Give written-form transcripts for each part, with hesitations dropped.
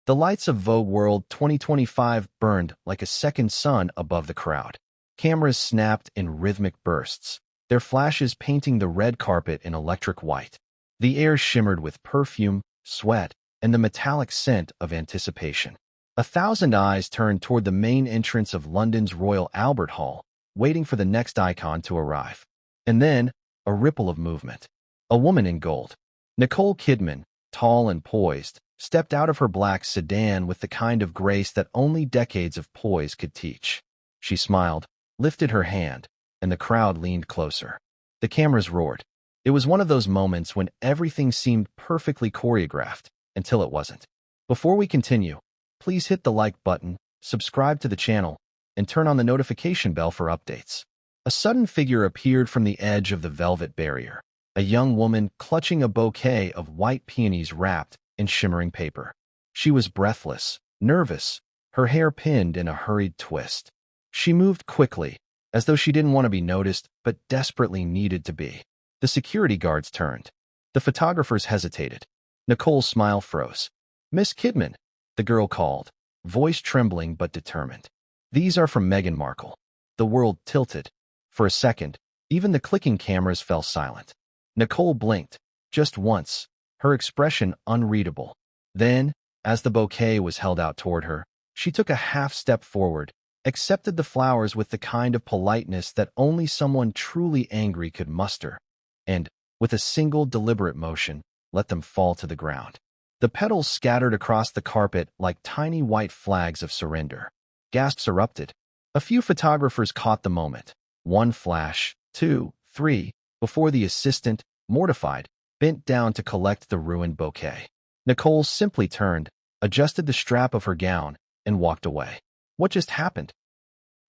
The lights of Vogue World 2025 burned like a second sun above the crowd. Cameras snapped in rhythmic bursts, their flashes painting the red carpet in electric white. The air shimmered with perfume, sweat, and the metallic scent of anticipation. 1,000 eyes turned toward the main entrance of London's Royal Albert Hall, waiting for the next icon to arrive. And then, a ripple of movement. A woman in gold. Nicole Kidman, tall and poised, stepped out of her black sedan with the kind of grace that only decades of poise could teach. She smiled, lifted her hand, and the crowd leaned closer. The cameras roared. It was one of those moments when everything seemed perfectly choreographed, until it wasn't. Before we continue, please hit the like button, subscribe to the channel, and turn on the notification bell for updates. A sudden figure appeared from the edge of the velvet barrier, a young woman clutching a bouquet of white peonies wrapped in shimmering paper. She was breathless, nervous, her hair pinned in a hurried twist. She moved quickly, as though she didn't want to be noticed but desperately needed to be. The security guards turned. The photographers hesitated. Nicole's smile froze. "Miss Kidman," the girl called, voice trembling but determined. "These are from Meghan Markle." The world tilted. For a second, even the clicking cameras fell silent. Nicole blinked, just once, her expression unreadable. Then, as the bouquet was held out toward her, she took a half-step forward, accepted the flowers with the kind of politeness that only someone truly angry could muster, and, with a single deliberate motion, let them fall to the ground. The petals scattered across the carpet like tiny white flags of surrender. Gasps erupted. A few photographers caught the moment. One flash, two, three, before the assistant, mortified, bent down to collect the ruined bouquet. Nicole simply turned, adjusted the strap of her gown, and walked away. "What just happened?"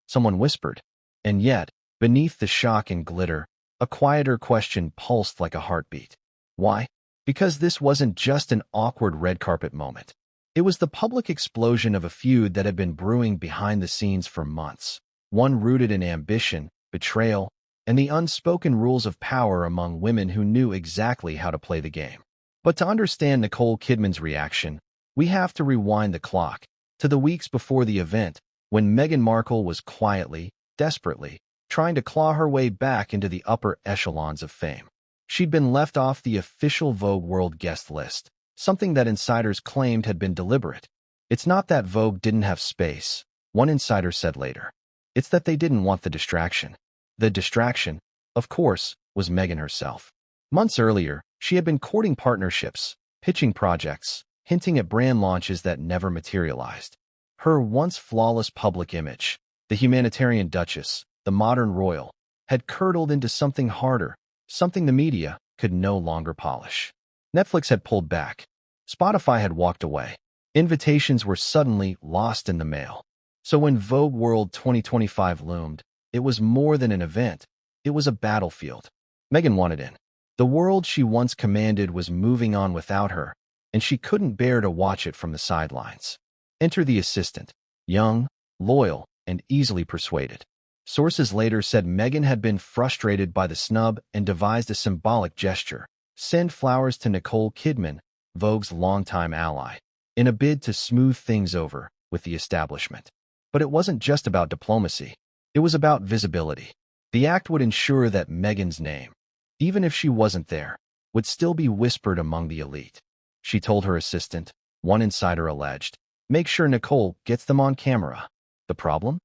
someone whispered. And yet, beneath the shock and glitter, a quieter question pulsed like a heartbeat. Why? Because this wasn't just an awkward red carpet moment. It was the public explosion of a feud that had been brewing behind the scenes for months, one rooted in ambition, betrayal, and the unspoken rules of power among women who knew exactly how to play the game. But to understand Nicole Kidman's reaction, we have to rewind the clock to the weeks before the event, when Meghan Markle was quietly, desperately, trying to claw her way back into the upper echelons of fame. She'd been left off the official Vogue World guest list, something that insiders claimed had been deliberate. "It's not that Vogue didn't have space," one insider said later. "It's that they didn't want the distraction." The distraction, of course, was Meghan herself. Months earlier, she had been courting partnerships, pitching projects, hinting at brand launches that never materialized. Her once flawless public image, the humanitarian Duchess, the modern royal, had curdled into something harder, something the media could no longer polish. Netflix had pulled back. Spotify had walked away. Invitations were suddenly lost in the mail. So when Vogue World 2025 loomed, it was more than an event. It was a battlefield. Meghan wanted in. The world she once commanded was moving on without her, and she couldn't bear to watch it from the sidelines. Enter the assistant, young, loyal, and easily persuaded. Sources later said Meghan had been frustrated by the snub and devised a symbolic gesture: send flowers to Nicole Kidman, Vogue's longtime ally, in a bid to smooth things over with the establishment. But it wasn't just about diplomacy. It was about visibility. The act would ensure that Meghan's name, even if she wasn't there, would still be whispered among the elite. She told her assistant, one insider alleged, "Make sure Nicole gets them on camera." The problem?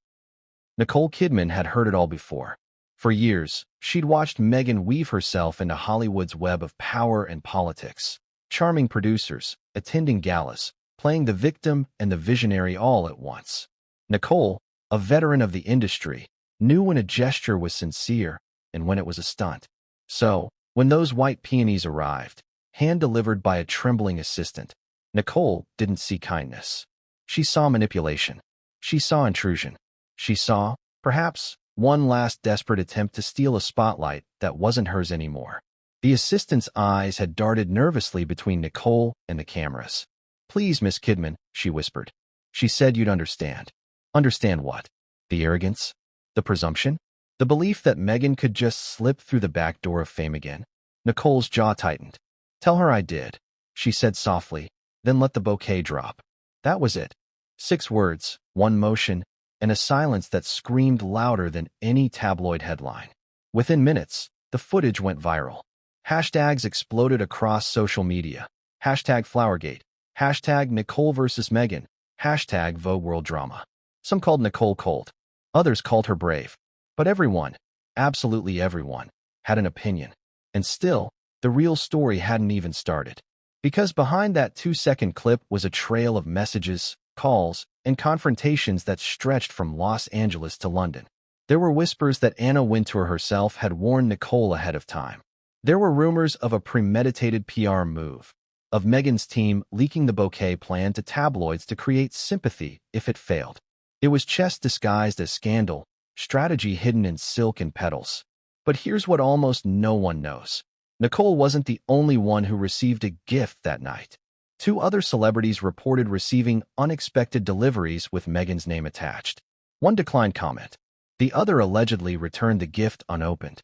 Nicole Kidman had heard it all before. For years, she'd watched Meghan weave herself into Hollywood's web of power and politics, charming producers, attending galas, playing the victim and the visionary all at once. Nicole, a veteran of the industry, knew when a gesture was sincere and when it was a stunt. So, when those white peonies arrived, hand-delivered by a trembling assistant, Nicole didn't see kindness. She saw manipulation. She saw intrusion. She saw, perhaps, one last desperate attempt to steal a spotlight that wasn't hers anymore. The assistant's eyes had darted nervously between Nicole and the cameras. "Please, Miss Kidman," she whispered. "She said you'd understand." Understand what? The arrogance? The presumption? The belief that Meghan could just slip through the back door of fame again? Nicole's jaw tightened. "Tell her I did," she said softly, then let the bouquet drop. That was it. 6 words, one motion, and a silence that screamed louder than any tabloid headline. Within minutes, the footage went viral. Hashtags exploded across social media. Hashtag Flowergate. Hashtag Nicole versus Meghan. Hashtag Vogue World drama. Some called Nicole cold. Others called her brave. But everyone, absolutely everyone, had an opinion. And still, the real story hadn't even started. Because behind that 2-second clip was a trail of messages, calls, and confrontations that stretched from Los Angeles to London. There were whispers that Anna Wintour herself had warned Nicole ahead of time. There were rumors of a premeditated PR move, of Meghan's team leaking the bouquet plan to tabloids to create sympathy if it failed. It was chess disguised as scandal, strategy hidden in silk and petals. But here's what almost no one knows. Nicole wasn't the only one who received a gift that night. 2 other celebrities reported receiving unexpected deliveries with Meghan's name attached. One declined comment. The other allegedly returned the gift unopened.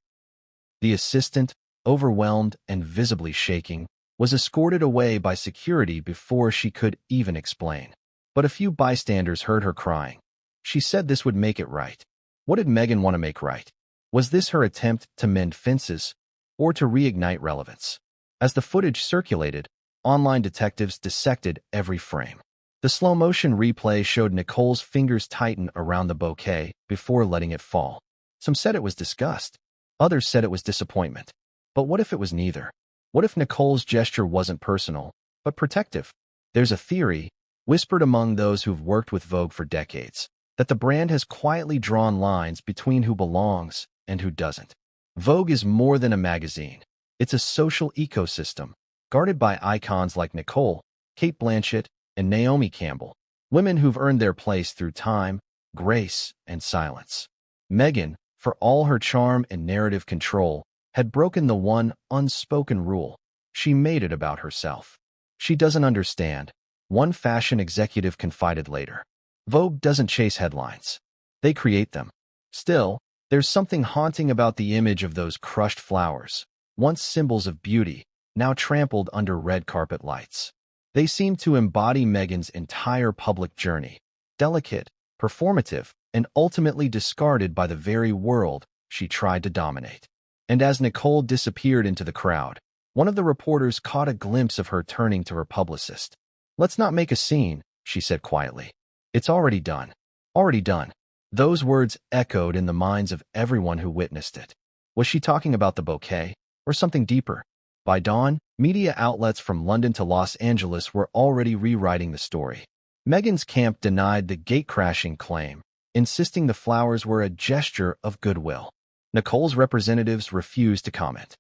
The assistant, overwhelmed and visibly shaking, was escorted away by security before she could even explain. But a few bystanders heard her crying. She said this would make it right. What did Meghan want to make right? Was this her attempt to mend fences or to reignite relevance? As the footage circulated, online detectives dissected every frame. The slow-motion replay showed Nicole's fingers tighten around the bouquet before letting it fall. Some said it was disgust. Others said it was disappointment. But what if it was neither? What if Nicole's gesture wasn't personal, but protective? There's a theory, whispered among those who've worked with Vogue for decades, that the brand has quietly drawn lines between who belongs and who doesn't. Vogue is more than a magazine. It's a social ecosystem, guarded by icons like Nicole, Kate Blanchett, and Naomi Campbell, women who've earned their place through time, grace, and silence. Meghan, for all her charm and narrative control, had broken the one unspoken rule. She made it about herself. She doesn't understand, one fashion executive confided later. Vogue doesn't chase headlines. They create them. Still, there's something haunting about the image of those crushed flowers, once symbols of beauty, now trampled under red carpet lights. They seem to embody Meghan's entire public journey, delicate, performative, and ultimately discarded by the very world she tried to dominate. And as Nicole disappeared into the crowd, one of the reporters caught a glimpse of her turning to her publicist. "Let's not make a scene," she said quietly. "It's already done. Already done." Those words echoed in the minds of everyone who witnessed it. Was she talking about the bouquet, or something deeper? By dawn, media outlets from London to Los Angeles were already rewriting the story. Meghan's camp denied the gatecrashing claim, insisting the flowers were a gesture of goodwill. Nicole's representatives refused to comment.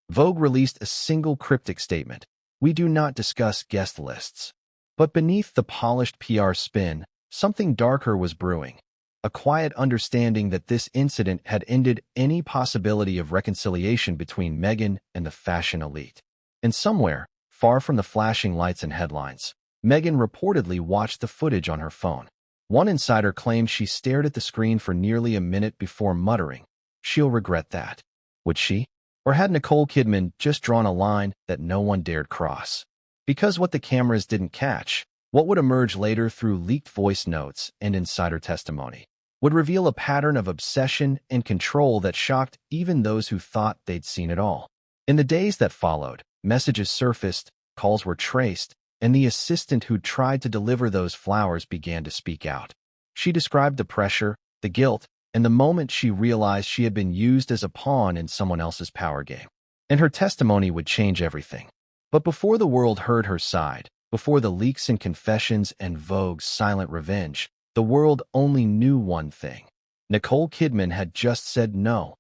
Vogue released a single cryptic statement: "We do not discuss guest lists." But beneath the polished PR spin, something darker was brewing. A quiet understanding that this incident had ended any possibility of reconciliation between Meghan and the fashion elite. And somewhere, far from the flashing lights and headlines, Meghan reportedly watched the footage on her phone. One insider claimed she stared at the screen for nearly a minute before muttering, "She'll regret that." Would she? Or had Nicole Kidman just drawn a line that no one dared cross? Because what the cameras didn't catch, what would emerge later through leaked voice notes and insider testimony, would reveal a pattern of obsession and control that shocked even those who thought they'd seen it all. In the days that followed, messages surfaced, calls were traced, and the assistant who tried to deliver those flowers began to speak out. She described the pressure, the guilt, and the moment she realized she had been used as a pawn in someone else's power game. And her testimony would change everything. But before the world heard her side, before the leaks and confessions and Vogue's silent revenge, the world only knew one thing. Nicole Kidman had just said no.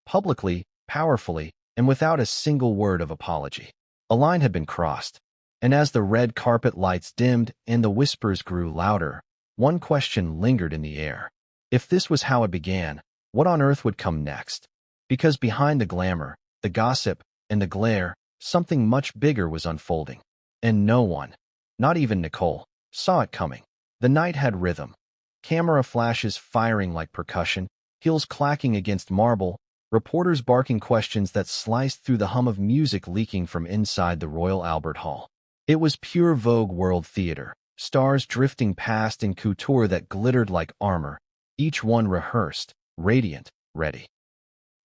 Publicly, powerfully, and without a single word of apology. A line had been crossed. And as the red carpet lights dimmed and the whispers grew louder, one question lingered in the air. If this was how it began, what on earth would come next? Because behind the glamour, the gossip, and the glare, something much bigger was unfolding. And no one, not even Nicole, saw it coming. The night had rhythm. Camera flashes firing like percussion, heels clacking against marble, reporters barking questions that sliced through the hum of music leaking from inside the Royal Albert Hall. It was pure Vogue World theater, stars drifting past in couture that glittered like armor, each one rehearsed, radiant, ready.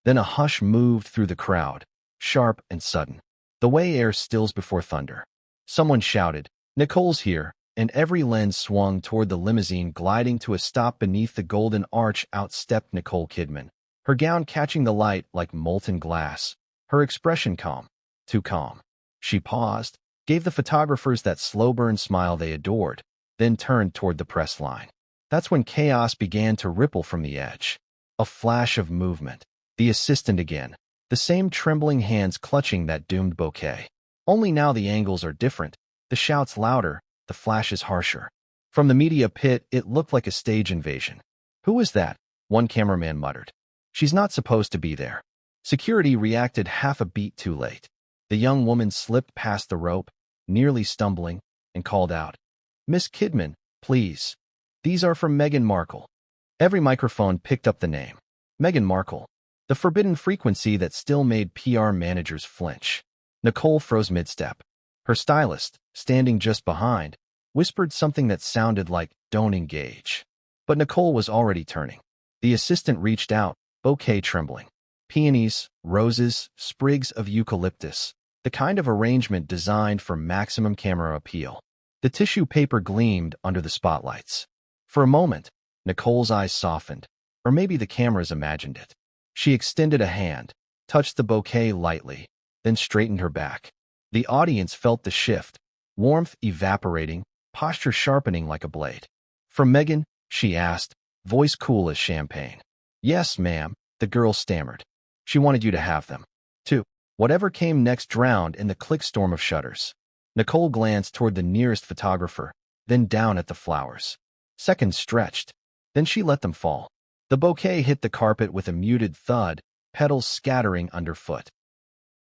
Then a hush moved through the crowd, sharp and sudden, the way air stills before thunder. Someone shouted, "Nicole's here," and every lens swung toward the limousine gliding to a stop beneath the golden arch. Out stepped Nicole Kidman, her gown catching the light like molten glass, her expression calm, too calm. She paused, gave the photographers that slow-burn smile they adored, then turned toward the press line. That's when chaos began to ripple from the edge. A flash of movement. The assistant again, the same trembling hands clutching that doomed bouquet. Only now the angles are different, the shouts louder, the flashes harsher. From the media pit, it looked like a stage invasion. "Who is that?" one cameraman muttered. "She's not supposed to be there." Security reacted half a beat too late. The young woman slipped past the rope, nearly stumbling, and called out, "Miss Kidman, please. These are from Meghan Markle." Every microphone picked up the name. Meghan Markle. The forbidden frequency that still made PR managers flinch. Nicole froze mid-step. Her stylist, standing just behind, whispered something that sounded like, "Don't engage." But Nicole was already turning. The assistant reached out, bouquet trembling. Peonies, roses, sprigs of eucalyptus, the kind of arrangement designed for maximum camera appeal. The tissue paper gleamed under the spotlights. For a moment, Nicole's eyes softened, or maybe the cameras imagined it. She extended a hand, touched the bouquet lightly, then straightened her back. The audience felt the shift, warmth evaporating, posture sharpening like a blade. "From Meghan?" she asked, voice cool as champagne. "Yes, ma'am," the girl stammered. "She wanted you to have them." Two. Whatever came next drowned in the click storm of shutters. Nicole glanced toward the nearest photographer, then down at the flowers. Seconds stretched. Then she let them fall. The bouquet hit the carpet with a muted thud, petals scattering underfoot.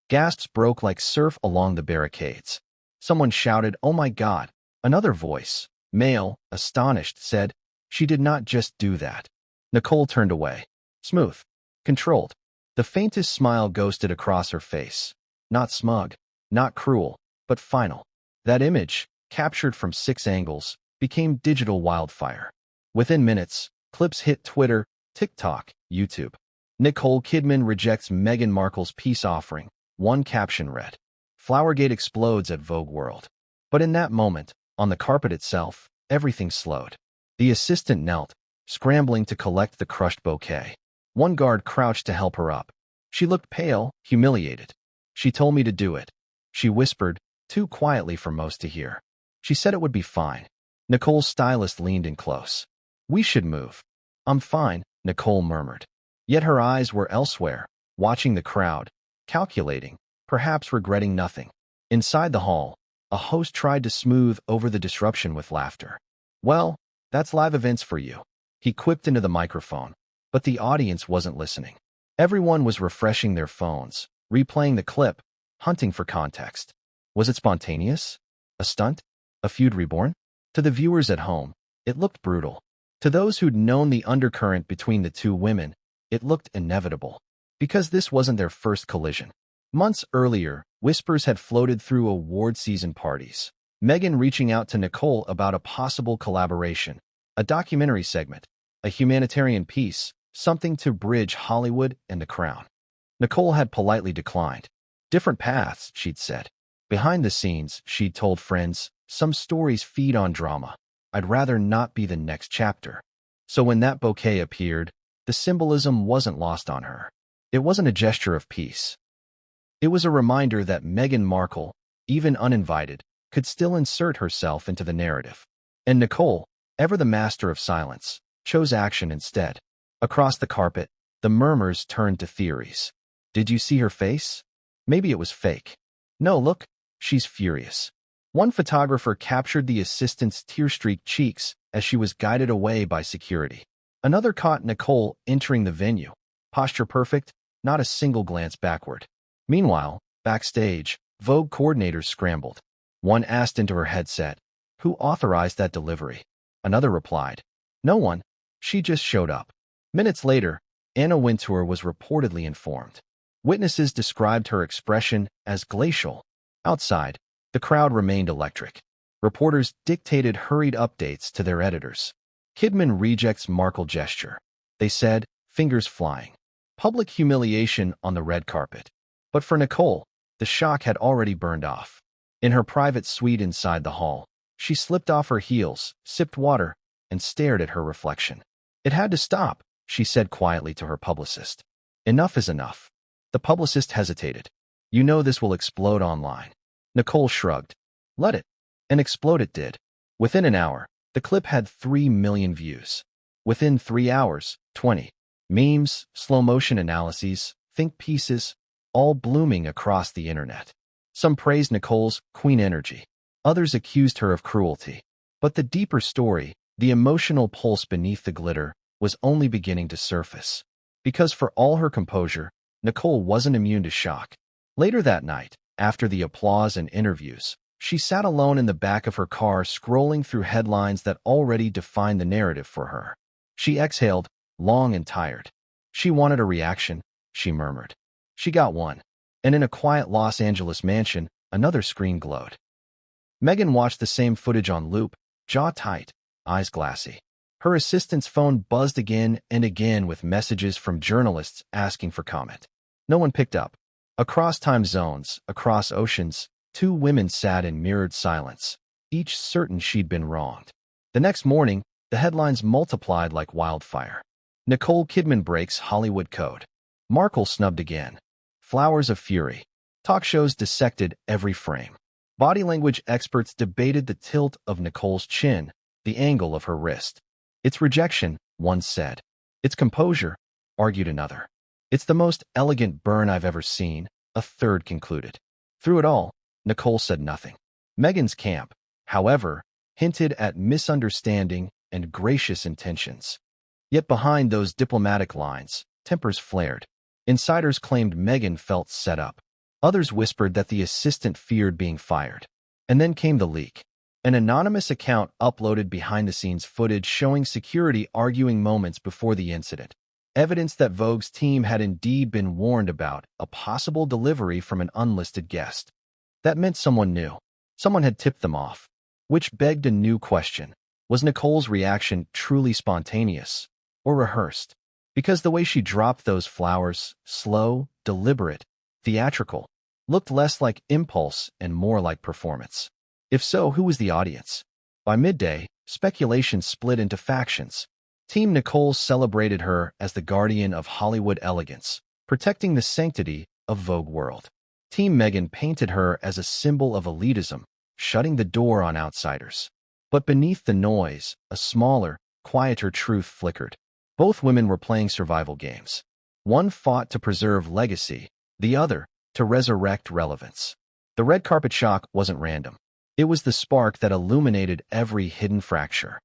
Gasps broke like surf along the barricades. Someone shouted, "Oh my God!" Another voice, male, astonished, said, "She did not just do that." Nicole turned away. Smooth. Controlled. The faintest smile ghosted across her face. Not smug, not cruel, but final. That image, captured from 6 angles, became digital wildfire. Within minutes, clips hit Twitter, TikTok, YouTube. Nicole Kidman rejects Meghan Markle's peace offering. One caption read, "Flowergate explodes at Vogue World." But in that moment, on the carpet itself, everything slowed. The assistant knelt, scrambling to collect the crushed bouquet. One guard crouched to help her up. She looked pale, humiliated. "She told me to do it," she whispered, too quietly for most to hear. "She said it would be fine." Nicole's stylist leaned in close. "We should move." "I'm fine," Nicole murmured. Yet her eyes were elsewhere, watching the crowd, calculating, perhaps regretting nothing. Inside the hall, a host tried to smooth over the disruption with laughter. "Well, that's live events for you," he quipped into the microphone, but the audience wasn't listening. Everyone was refreshing their phones, replaying the clip, hunting for context. Was it spontaneous? A stunt? A feud reborn? To the viewers at home, it looked brutal. To those who'd known the undercurrent between the two women, it looked inevitable. Because this wasn't their first collision. Months earlier, whispers had floated through award season parties. Meghan reaching out to Nicole about a possible collaboration, a documentary segment, a humanitarian piece, something to bridge Hollywood and the crown. Nicole had politely declined. Different paths, she'd said. Behind the scenes, she'd told friends, some stories feed on drama. I'd rather not be the next chapter. So when that bouquet appeared, the symbolism wasn't lost on her. It wasn't a gesture of peace. It was a reminder that Meghan Markle, even uninvited, could still insert herself into the narrative. And Nicole, ever the master of silence, chose action instead. Across the carpet, the murmurs turned to theories. Did you see her face? Maybe it was fake. No, look, she's furious. One photographer captured the assistant's tear-streaked cheeks as she was guided away by security. Another caught Nicole entering the venue. Posture perfect, not a single glance backward. Meanwhile, backstage, Vogue coordinators scrambled. One asked into her headset, "Who authorized that delivery?" Another replied, "No one. She just showed up." Minutes later, Anna Wintour was reportedly informed. Witnesses described her expression as glacial. Outside, the crowd remained electric. Reporters dictated hurried updates to their editors. Kidman rejects Markle gesture. They said, fingers flying. Public humiliation on the red carpet. But for Nicole, the shock had already burned off. In her private suite inside the hall, she slipped off her heels, sipped water, and stared at her reflection. It had to stop, she said quietly to her publicist. Enough is enough. The publicist hesitated. You know this will explode online. Nicole shrugged. Let it. And explode it did. Within an hour, the clip had 3 million views. Within 3 hours, 20. Memes, slow-motion analyses, think pieces, all blooming across the internet. Some praised Nicole's queen energy. Others accused her of cruelty. But the deeper story, the emotional pulse beneath the glitter, was only beginning to surface. Because for all her composure, Nicole wasn't immune to shock. Later that night, after the applause and interviews, she sat alone in the back of her car scrolling through headlines that already defined the narrative for her. She exhaled, long and tired. She wanted a reaction, she murmured. She got one. And in a quiet Los Angeles mansion, another screen glowed. Meghan watched the same footage on loop, jaw tight, eyes glassy. Her assistant's phone buzzed again and again with messages from journalists asking for comment. No one picked up. Across time zones, across oceans, 2 women sat in mirrored silence, each certain she'd been wronged. The next morning, the headlines multiplied like wildfire. Nicole Kidman breaks Hollywood code. Markle snubbed again. Flowers of fury. Talk shows dissected every frame. Body language experts debated the tilt of Nicole's chin, the angle of her wrist. It's rejection, one said. It's composure, argued another. It's the most elegant burn I've ever seen, a third concluded. Through it all, Nicole said nothing. Meghan's camp, however, hinted at misunderstanding and gracious intentions. Yet behind those diplomatic lines, tempers flared. Insiders claimed Meghan felt set up. Others whispered that the assistant feared being fired. And then came the leak. An anonymous account uploaded behind-the-scenes footage showing security arguing moments before the incident. Evidence that Vogue's team had indeed been warned about a possible delivery from an unlisted guest. That meant someone knew. Someone had tipped them off. Which begged a new question. Was Nicole's reaction truly spontaneous or rehearsed? Because the way she dropped those flowers, slow, deliberate, theatrical, looked less like impulse and more like performance. If so, who was the audience? By midday, speculation split into factions. Team Nicole celebrated her as the guardian of Hollywood elegance, protecting the sanctity of Vogue World. Team Meghan painted her as a symbol of elitism, shutting the door on outsiders. But beneath the noise, a smaller, quieter truth flickered. Both women were playing survival games. One fought to preserve legacy, the other to resurrect relevance. The red carpet shock wasn't random. It was the spark that illuminated every hidden fracture.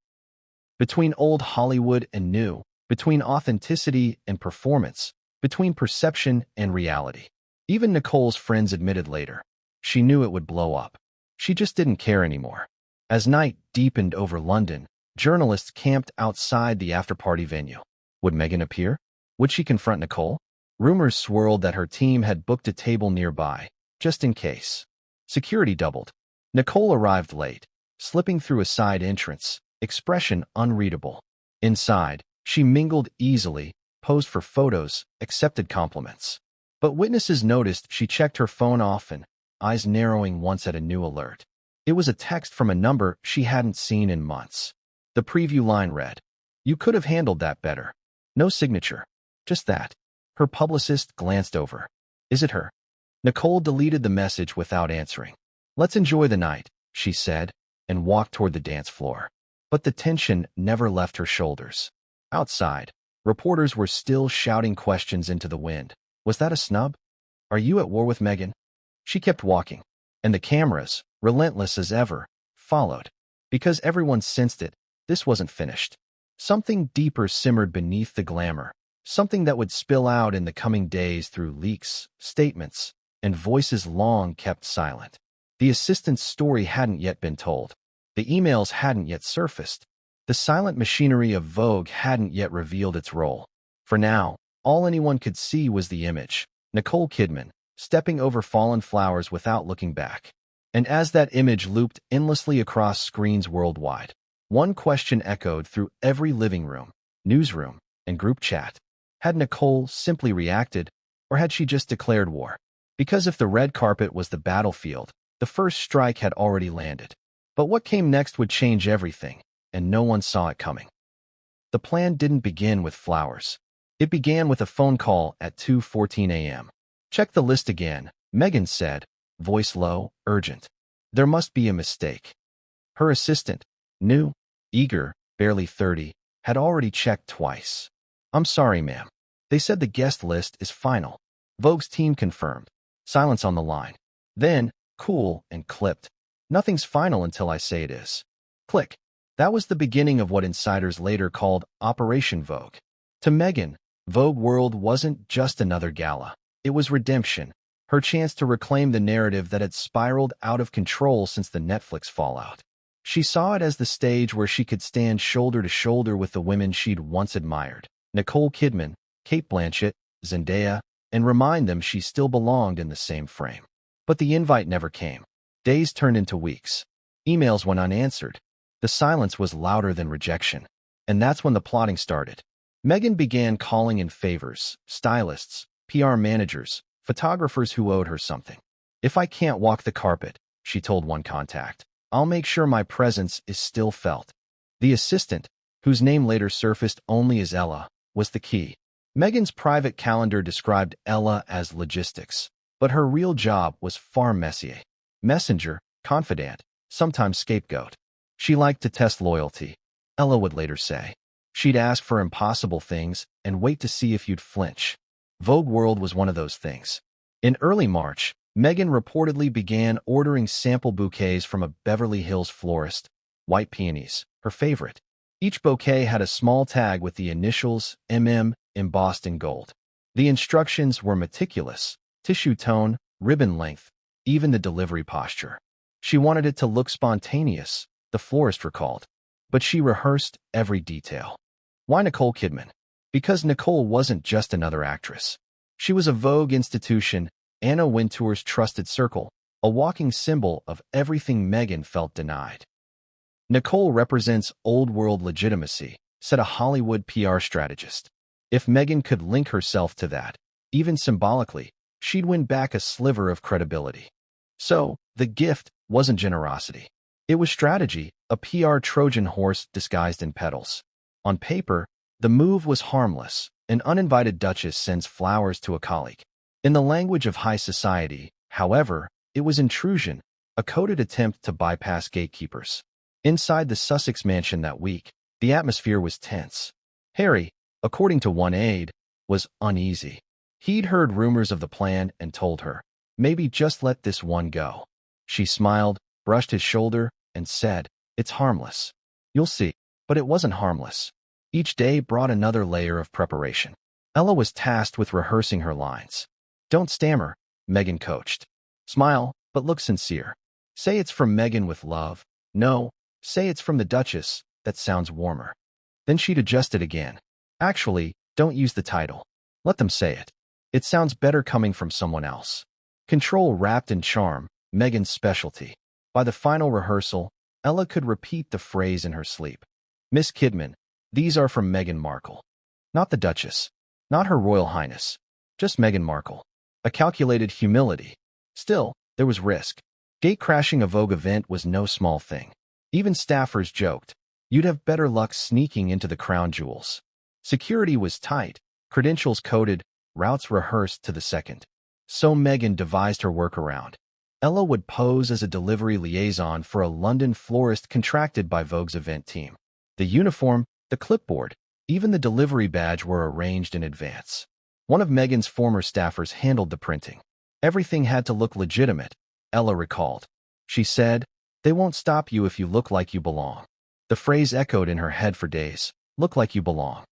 Between old Hollywood and new, between authenticity and performance, between perception and reality. Even Nicole's friends admitted later. She knew it would blow up. She just didn't care anymore. As night deepened over London, journalists camped outside the after-party venue. Would Meghan appear? Would she confront Nicole? Rumors swirled that her team had booked a table nearby, just in case. Security doubled. Nicole arrived late, slipping through a side entrance, expression unreadable. Inside, she mingled easily, posed for photos, accepted compliments. But witnesses noticed she checked her phone often, eyes narrowing once at a new alert. It was a text from a number she hadn't seen in months. The preview line read, "You could have handled that better." No signature. Just that. Her publicist glanced over. Is it her? Nicole deleted the message without answering. Let's enjoy the night, she said, and walked toward the dance floor. But the tension never left her shoulders. Outside, reporters were still shouting questions into the wind. Was that a snub? Are you at war with Meghan? She kept walking, and the cameras, relentless as ever, followed. Because everyone sensed it, this wasn't finished. Something deeper simmered beneath the glamour, something that would spill out in the coming days through leaks, statements, and voices long kept silent. The assistant's story hadn't yet been told. The emails hadn't yet surfaced. The silent machinery of Vogue hadn't yet revealed its role. For now, all anyone could see was the image. Nicole Kidman, stepping over fallen flowers without looking back. And as that image looped endlessly across screens worldwide, one question echoed through every living room, newsroom, and group chat. Had Nicole simply reacted, or had she just declared war? Because if the red carpet was the battlefield, the first strike had already landed. But what came next would change everything, and no one saw it coming. The plan didn't begin with flowers. It began with a phone call at 2:14 a.m. "Check the list again," Meghan said, voice low, urgent. "There must be a mistake." Her assistant, new, eager, barely 30, had already checked twice. "I'm sorry, ma'am. They said the guest list is final." Vogue's team confirmed. Silence on the line. Then, cool and clipped. "Nothing's final until I say it is." Click. That was the beginning of what insiders later called Operation Vogue. To Meghan, Vogue World wasn't just another gala. It was redemption, her chance to reclaim the narrative that had spiraled out of control since the Netflix fallout. She saw it as the stage where she could stand shoulder to shoulder with the women she'd once admired, Nicole Kidman, Cate Blanchett, Zendaya, and remind them she still belonged in the same frame. But the invite never came. Days turned into weeks. Emails went unanswered. The silence was louder than rejection. And that's when the plotting started. Meghan began calling in favors, stylists, PR managers, photographers who owed her something. "If I can't walk the carpet," she told one contact, "I'll make sure my presence is still felt." The assistant, whose name later surfaced only as Ella, was the key. Meghan's private calendar described Ella as logistics, but her real job was far messier. Messenger, confidant, sometimes scapegoat. She liked to test loyalty, Ella would later say. She'd ask for impossible things and wait to see if you'd flinch. Vogue World was one of those things. In early March, Meghan reportedly began ordering sample bouquets from a Beverly Hills florist, white peonies, her favorite. Each bouquet had a small tag with the initials MM embossed in gold. The instructions were meticulous: tissue tone, ribbon length, even the delivery posture. She wanted it to look spontaneous, the florist recalled, but she rehearsed every detail. Why Nicole Kidman? Because Nicole wasn't just another actress. She was a Vogue institution, Anna Wintour's trusted circle, a walking symbol of everything Meghan felt denied. "Nicole represents old-world legitimacy," said a Hollywood PR strategist. If Meghan could link herself to that, even symbolically, she'd win back a sliver of credibility. So, the gift wasn't generosity. It was strategy, a PR Trojan horse disguised in petals. On paper, the move was harmless. An uninvited Duchess sends flowers to a colleague. In the language of high society, however, it was intrusion, a coded attempt to bypass gatekeepers. Inside the Sussex mansion that week, the atmosphere was tense. Harry, according to one aide, was uneasy. He'd heard rumors of the plan and told her, "Maybe just let this one go." She smiled, brushed his shoulder, and said, "It's harmless. You'll see." But it wasn't harmless. Each day brought another layer of preparation. Ella was tasked with rehearsing her lines. "Don't stammer," Meghan coached. "Smile, but look sincere. Say it's from Meghan with love. No, say it's from the Duchess. That sounds warmer." Then she'd adjust it again. "Actually, don't use the title. Let them say it. It sounds better coming from someone else." Control wrapped in charm, Meghan's specialty. By the final rehearsal, Ella could repeat the phrase in her sleep. "Miss Kidman, these are from Meghan Markle." Not the Duchess. Not Her Royal Highness. Just Meghan Markle. A calculated humility. Still, there was risk. Gatecrashing a Vogue event was no small thing. Even staffers joked, "You'd have better luck sneaking into the crown jewels." Security was tight, credentials coded, routes rehearsed to the second. So Meghan devised her workaround. Ella would pose as a delivery liaison for a London florist contracted by Vogue's event team. The uniform, the clipboard, even the delivery badge were arranged in advance. One of Meghan's former staffers handled the printing. Everything had to look legitimate, Ella recalled. She said, "They won't stop you if you look like you belong." The phrase echoed in her head for days, "Look like you belong."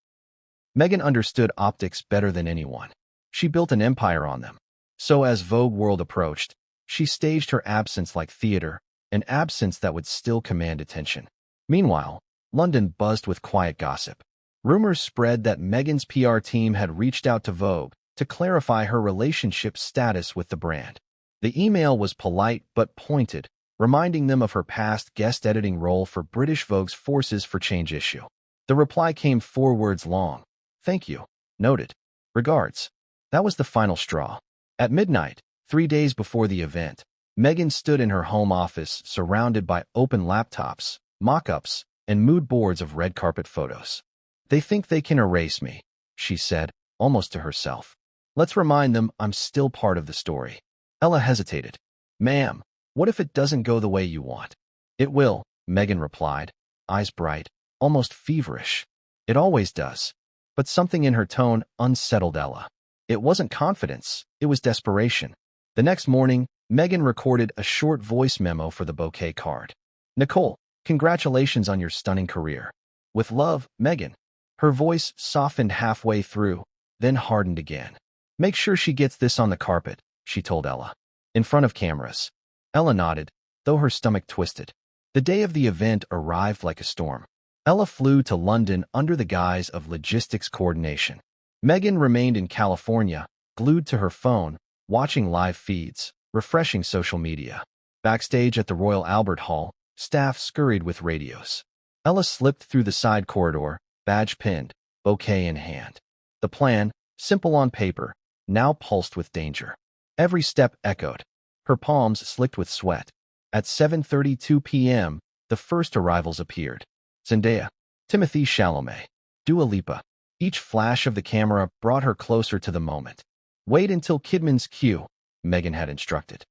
Meghan understood optics better than anyone. She built an empire on them. So as Vogue World approached, she staged her absence like theater, an absence that would still command attention. Meanwhile, London buzzed with quiet gossip. Rumors spread that Meghan's PR team had reached out to Vogue to clarify her relationship status with the brand. The email was polite but pointed, reminding them of her past guest editing role for British Vogue's Forces for Change issue. The reply came 4 words long. "Thank you. Noted. Regards." That was the final straw. At midnight, 3 days before the event, Meghan stood in her home office surrounded by open laptops, mock-ups, and mood boards of red carpet photos. "They think they can erase me," she said, almost to herself. "Let's remind them I'm still part of the story." Ella hesitated. "Ma'am, what if it doesn't go the way you want?" "It will," Meghan replied, eyes bright, almost feverish. "It always does." But something in her tone unsettled Ella. It wasn't confidence, it was desperation. The next morning, Meghan recorded a short voice memo for the bouquet card. "Nicole, congratulations on your stunning career. With love, Meghan." Her voice softened halfway through, then hardened again. "Make sure she gets this on the carpet," she told Ella. In front of cameras. Ella nodded, though her stomach twisted. The day of the event arrived like a storm. Ella flew to London under the guise of logistics coordination. Meghan remained in California, glued to her phone, watching live feeds, refreshing social media. Backstage at the Royal Albert Hall, staff scurried with radios. Ella slipped through the side corridor, badge pinned, bouquet in hand. The plan, simple on paper, now pulsed with danger. Every step echoed. Her palms slicked with sweat. At 7:32 p.m., the first arrivals appeared. Zendaya, Timothée Chalamet, Dua Lipa. Each flash of the camera brought her closer to the moment. "Wait until Kidman's cue," Meghan had instructed.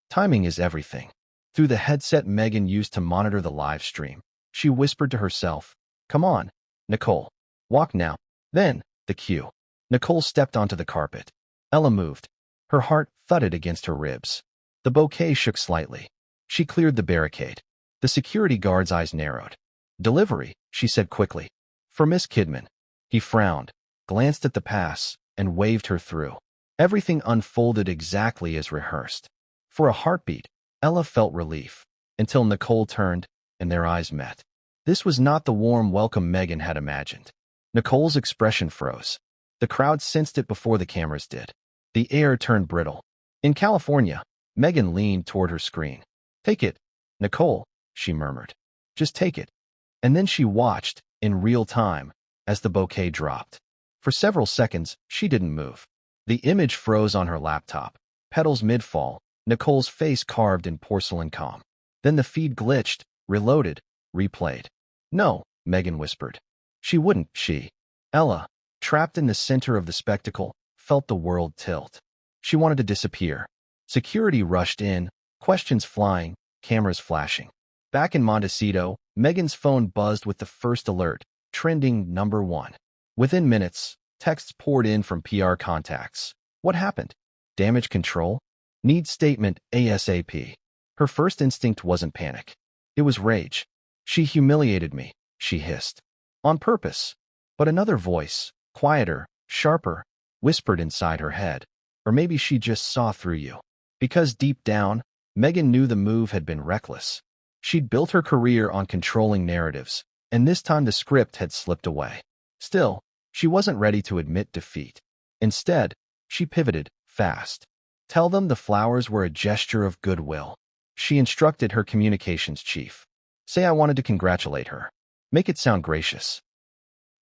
Timing is everything. Through the headset Meghan used to monitor the live stream, she whispered to herself, "Come on, Nicole. Walk now." Then, the cue. Nicole stepped onto the carpet. Ella moved. Her heart thudded against her ribs. The bouquet shook slightly. She cleared the barricade. The security guard's eyes narrowed. "Delivery," she said quickly. "For Miss Kidman." He frowned, glanced at the pass, and waved her through. Everything unfolded exactly as rehearsed. For a heartbeat, Ella felt relief, until Nicole turned, and their eyes met. This was not the warm welcome Meghan had imagined. Nicole's expression froze. The crowd sensed it before the cameras did. The air turned brittle. In California, Meghan leaned toward her screen. "Take it, Nicole," she murmured. "Just take it." And then she watched, in real time, as the bouquet dropped. For several seconds, she didn't move. The image froze on her laptop, petals mid-fall, Nicole's face carved in porcelain calm. Then the feed glitched, reloaded, replayed. "No," Meghan whispered. She wouldn't, she. Ella, trapped in the center of the spectacle, felt the world tilt. She wanted to disappear. Security rushed in, questions flying, cameras flashing. Back in Montecito, Meghan's phone buzzed with the first alert, trending #1. Within minutes, texts poured in from PR contacts. "What happened? Damage control? Need statement ASAP." Her first instinct wasn't panic. It was rage. "She humiliated me," she hissed. "On purpose." But another voice, quieter, sharper, whispered inside her head. "Or maybe she just saw through you." Because deep down, Meghan knew the move had been reckless. She'd built her career on controlling narratives, and this time the script had slipped away. Still, she wasn't ready to admit defeat. Instead, she pivoted, fast. "Tell them the flowers were a gesture of goodwill," she instructed her communications chief. "Say I wanted to congratulate her. Make it sound gracious."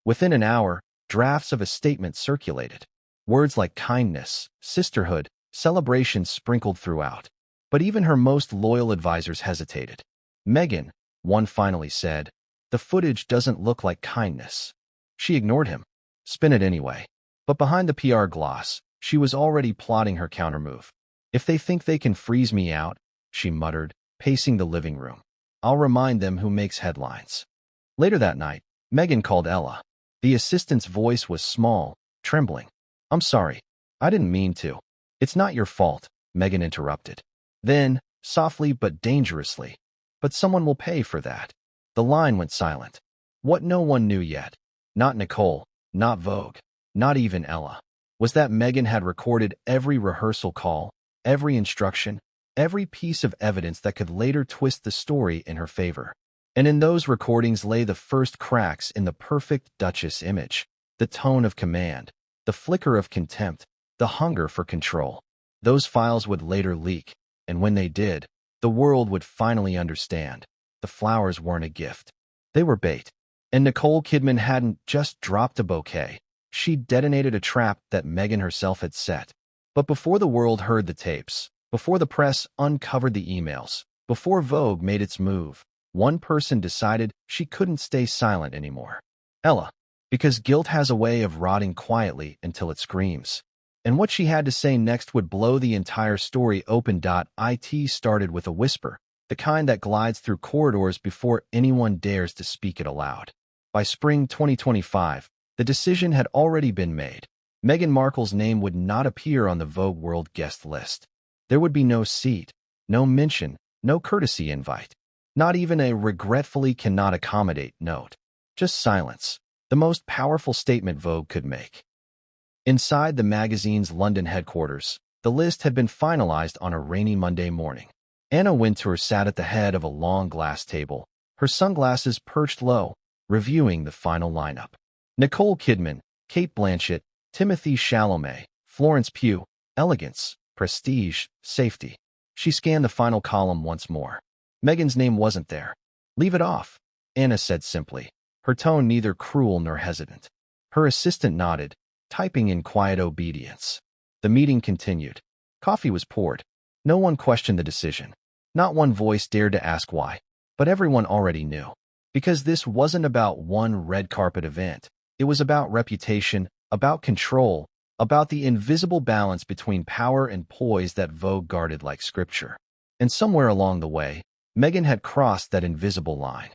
Within an hour, drafts of a statement circulated. Words like kindness, sisterhood, celebration sprinkled throughout. But even her most loyal advisors hesitated. "Meghan," one finally said, "the footage doesn't look like kindness." She ignored him. "Spin it anyway." But behind the PR gloss, she was already plotting her countermove. "If they think they can freeze me out," she muttered, pacing the living room, "I'll remind them who makes headlines." Later that night, Meghan called Ella. The assistant's voice was small, trembling. "I'm sorry. I didn't mean to." "It's not your fault," Meghan interrupted. Then, softly but dangerously, "But someone will pay for that." The line went silent. What no one knew yet, not Nicole, not Vogue, not even Ella, was that Meghan had recorded every rehearsal call, every instruction, every piece of evidence that could later twist the story in her favor. And in those recordings lay the first cracks in the perfect Duchess image, the tone of command, the flicker of contempt, the hunger for control. Those files would later leak, and when they did, the world would finally understand. The flowers weren't a gift. They were bait. And Nicole Kidman hadn't just dropped a bouquet. She'd detonated a trap that Meghan herself had set. But before the world heard the tapes, before the press uncovered the emails, before Vogue made its move, one person decided she couldn't stay silent anymore. Ella. Because guilt has a way of rotting quietly until it screams. And what she had to say next would blow the entire story open. It started with a whisper, the kind that glides through corridors before anyone dares to speak it aloud. By spring 2025, the decision had already been made. Meghan Markle's name would not appear on the Vogue World guest list. There would be no seat, no mention, no courtesy invite. Not even a regretfully cannot accommodate note. Just silence. The most powerful statement Vogue could make. Inside the magazine's London headquarters, the list had been finalized on a rainy Monday morning. Anna Wintour sat at the head of a long glass table, her sunglasses perched low, reviewing the final lineup. Nicole Kidman, Kate Blanchett, Timothée Chalamet, Florence Pugh, elegance, prestige, safety. She scanned the final column once more. Meghan's name wasn't there. Leave it off, Anna said simply, her tone neither cruel nor hesitant. Her assistant nodded, typing in quiet obedience. The meeting continued. Coffee was poured. No one questioned the decision. Not one voice dared to ask why. But everyone already knew. Because this wasn't about one red carpet event. It was about reputation, about control, about the invisible balance between power and poise that Vogue guarded like scripture. And somewhere along the way, Meghan had crossed that invisible line.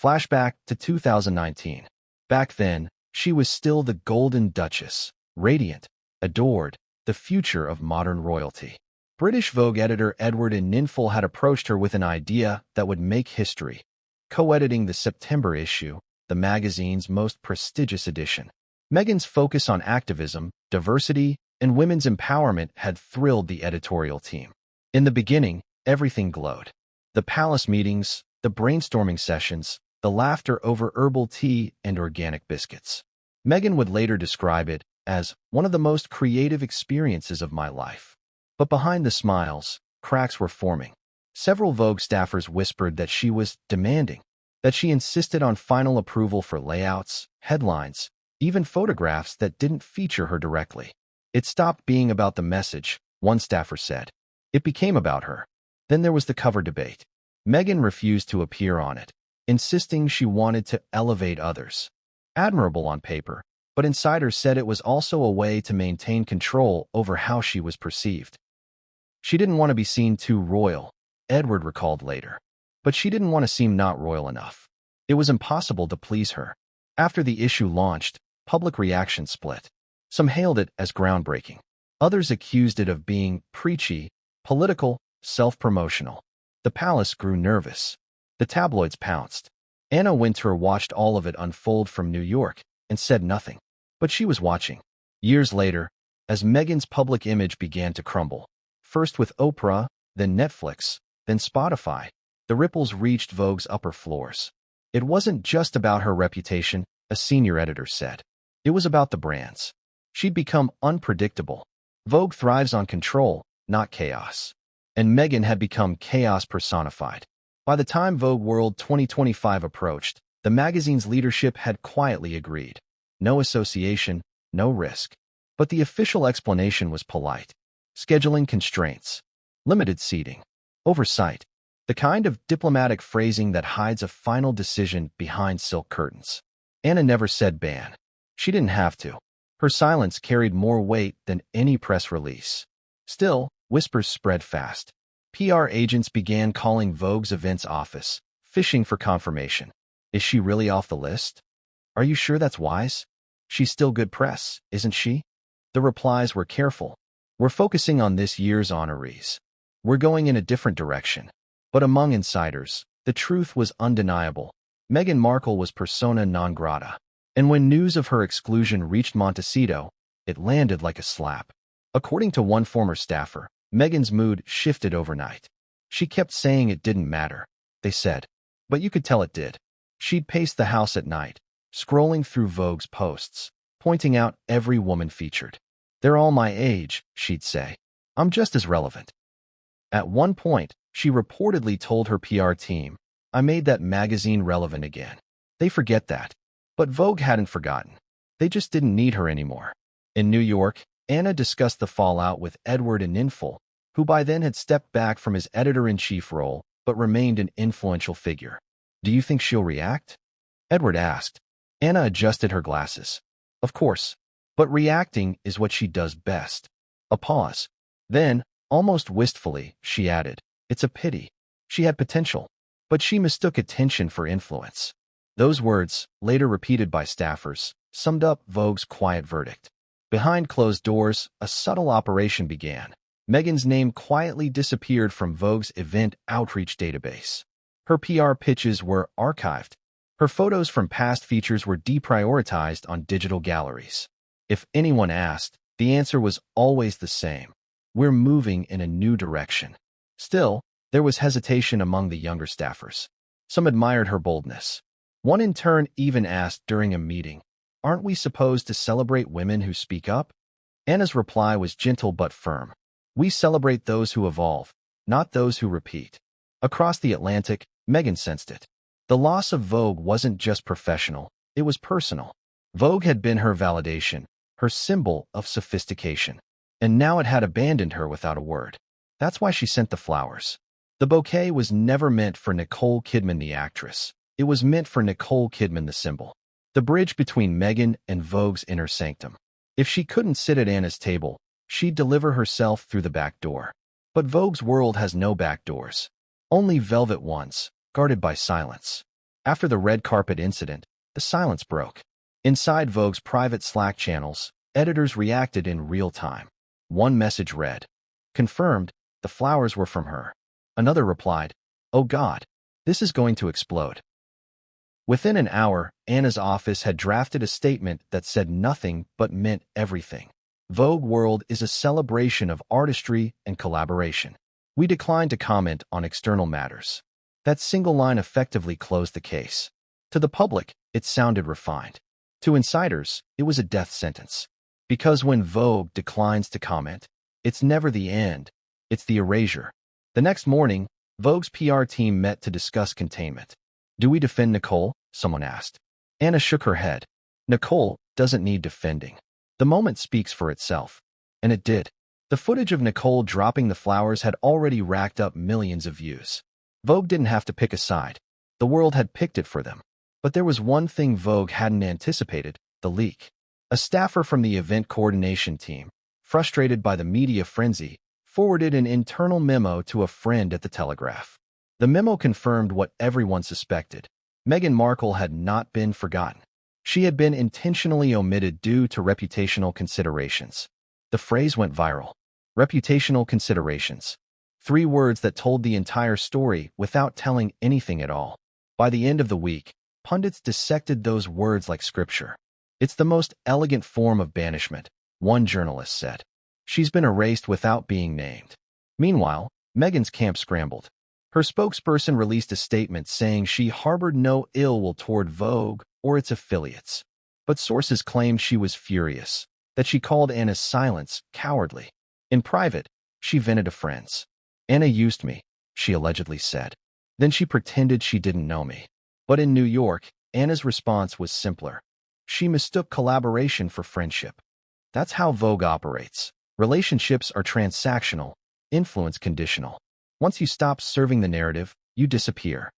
Flashback to 2019. Back then, she was still the golden Duchess, radiant, adored, the future of modern royalty. British Vogue editor Edward Ninful had approached her with an idea that would make history. Co-editing the September issue, the magazine's most prestigious edition. Meghan's focus on activism, diversity, and women's empowerment had thrilled the editorial team. In the beginning, everything glowed. The palace meetings, the brainstorming sessions, the laughter over herbal tea and organic biscuits. Meghan would later describe it as one of the most creative experiences of my life. But behind the smiles, cracks were forming. Several Vogue staffers whispered that she was demanding, that she insisted on final approval for layouts, headlines, even photographs that didn't feature her directly. It stopped being about the message, one staffer said. It became about her. Then there was the cover debate. Meghan refused to appear on it, insisting she wanted to elevate others. Admirable on paper, but insiders said it was also a way to maintain control over how she was perceived. She didn't want to be seen too royal, Edward recalled later. But she didn't want to seem not royal enough. It was impossible to please her. After the issue launched, public reaction split. Some hailed it as groundbreaking. Others accused it of being preachy, political, self-promotional. The palace grew nervous. The tabloids pounced. Anna Wintour watched all of it unfold from New York and said nothing. But she was watching. Years later, as Meghan's public image began to crumble, first with Oprah, then Netflix, then Spotify, the ripples reached Vogue's upper floors. It wasn't just about her reputation, a senior editor said. It was about the brands. She'd become unpredictable. Vogue thrives on control, not chaos. And Meghan had become chaos personified. By the time Vogue World 2025 approached, the magazine's leadership had quietly agreed. No association, no risk. But the official explanation was polite. Scheduling constraints. Limited seating. Oversight. The kind of diplomatic phrasing that hides a final decision behind silk curtains. Anna never said ban. She didn't have to. Her silence carried more weight than any press release. Still, whispers spread fast. PR agents began calling Vogue's events office, fishing for confirmation. Is she really off the list? Are you sure that's wise? She's still good press, isn't she? The replies were careful. We're focusing on this year's honorees. We're going in a different direction. But among insiders, the truth was undeniable. Meghan Markle was persona non grata. And when news of her exclusion reached Montecito, it landed like a slap. According to one former staffer, Meghan's mood shifted overnight. She kept saying it didn't matter, they said. But you could tell it did. She'd pace the house at night, scrolling through Vogue's posts, pointing out every woman featured. They're all my age, she'd say. I'm just as relevant. At one point, she reportedly told her PR team, I made that magazine relevant again. They forget that. But Vogue hadn't forgotten. They just didn't need her anymore. In New York, Anna discussed the fallout with Edward and Nicole, who by then had stepped back from his editor-in-chief role but remained an influential figure. Do you think she'll react? Edward asked. Anna adjusted her glasses. Of course, but reacting is what she does best. A pause. Then, almost wistfully, she added, it's a pity. She had potential, but she mistook attention for influence. Those words, later repeated by staffers, summed up Vogue's quiet verdict. Behind closed doors, a subtle operation began. Meghan's name quietly disappeared from Vogue's event outreach database. Her PR pitches were archived. Her photos from past features were deprioritized on digital galleries. If anyone asked, the answer was always the same. We're moving in a new direction. Still, there was hesitation among the younger staffers. Some admired her boldness. One intern even asked during a meeting, aren't we supposed to celebrate women who speak up? Anna's reply was gentle but firm. We celebrate those who evolve, not those who repeat. Across the Atlantic, Meghan sensed it. The loss of Vogue wasn't just professional, it was personal. Vogue had been her validation, her symbol of sophistication. And now it had abandoned her without a word. That's why she sent the flowers. The bouquet was never meant for Nicole Kidman the actress. It was meant for Nicole Kidman the symbol. The bridge between Meghan and Vogue's inner sanctum. If she couldn't sit at Anna's table, she'd deliver herself through the back door. But Vogue's world has no back doors. Only velvet ones, guarded by silence. After the red carpet incident, the silence broke. Inside Vogue's private Slack channels, editors reacted in real time. One message read, confirmed, the flowers were from her. Another replied, oh God, this is going to explode. Within an hour, Anna's office had drafted a statement that said nothing but meant everything. Vogue World is a celebration of artistry and collaboration. We decline to comment on external matters. That single line effectively closed the case. To the public, it sounded refined. To insiders, it was a death sentence. Because when Vogue declines to comment, it's never the end, it's the erasure. The next morning, Vogue's PR team met to discuss containment. Do we defend Nicole? Someone asked. Anna shook her head. Nicole doesn't need defending. The moment speaks for itself. And it did. The footage of Nicole dropping the flowers had already racked up millions of views. Vogue didn't have to pick a side. The world had picked it for them. But there was one thing Vogue hadn't anticipated, the leak. A staffer from the event coordination team, frustrated by the media frenzy, forwarded an internal memo to a friend at the Telegraph. The memo confirmed what everyone suspected. Meghan Markle had not been forgotten. She had been intentionally omitted due to reputational considerations. The phrase went viral. Reputational considerations. 3 words that told the entire story without telling anything at all. By the end of the week, pundits dissected those words like scripture. It's the most elegant form of banishment, one journalist said. She's been erased without being named. Meanwhile, Meghan's camp scrambled. Her spokesperson released a statement saying she harbored no ill will toward Vogue or its affiliates. But sources claimed she was furious, that she called Anna's silence cowardly. In private, she vented to friends. Anna used me, she allegedly said. Then she pretended she didn't know me. But in New York, Anna's response was simpler. She mistook collaboration for friendship. That's how Vogue operates. Relationships are transactional, influence conditional. Once you stop serving the narrative, you disappear.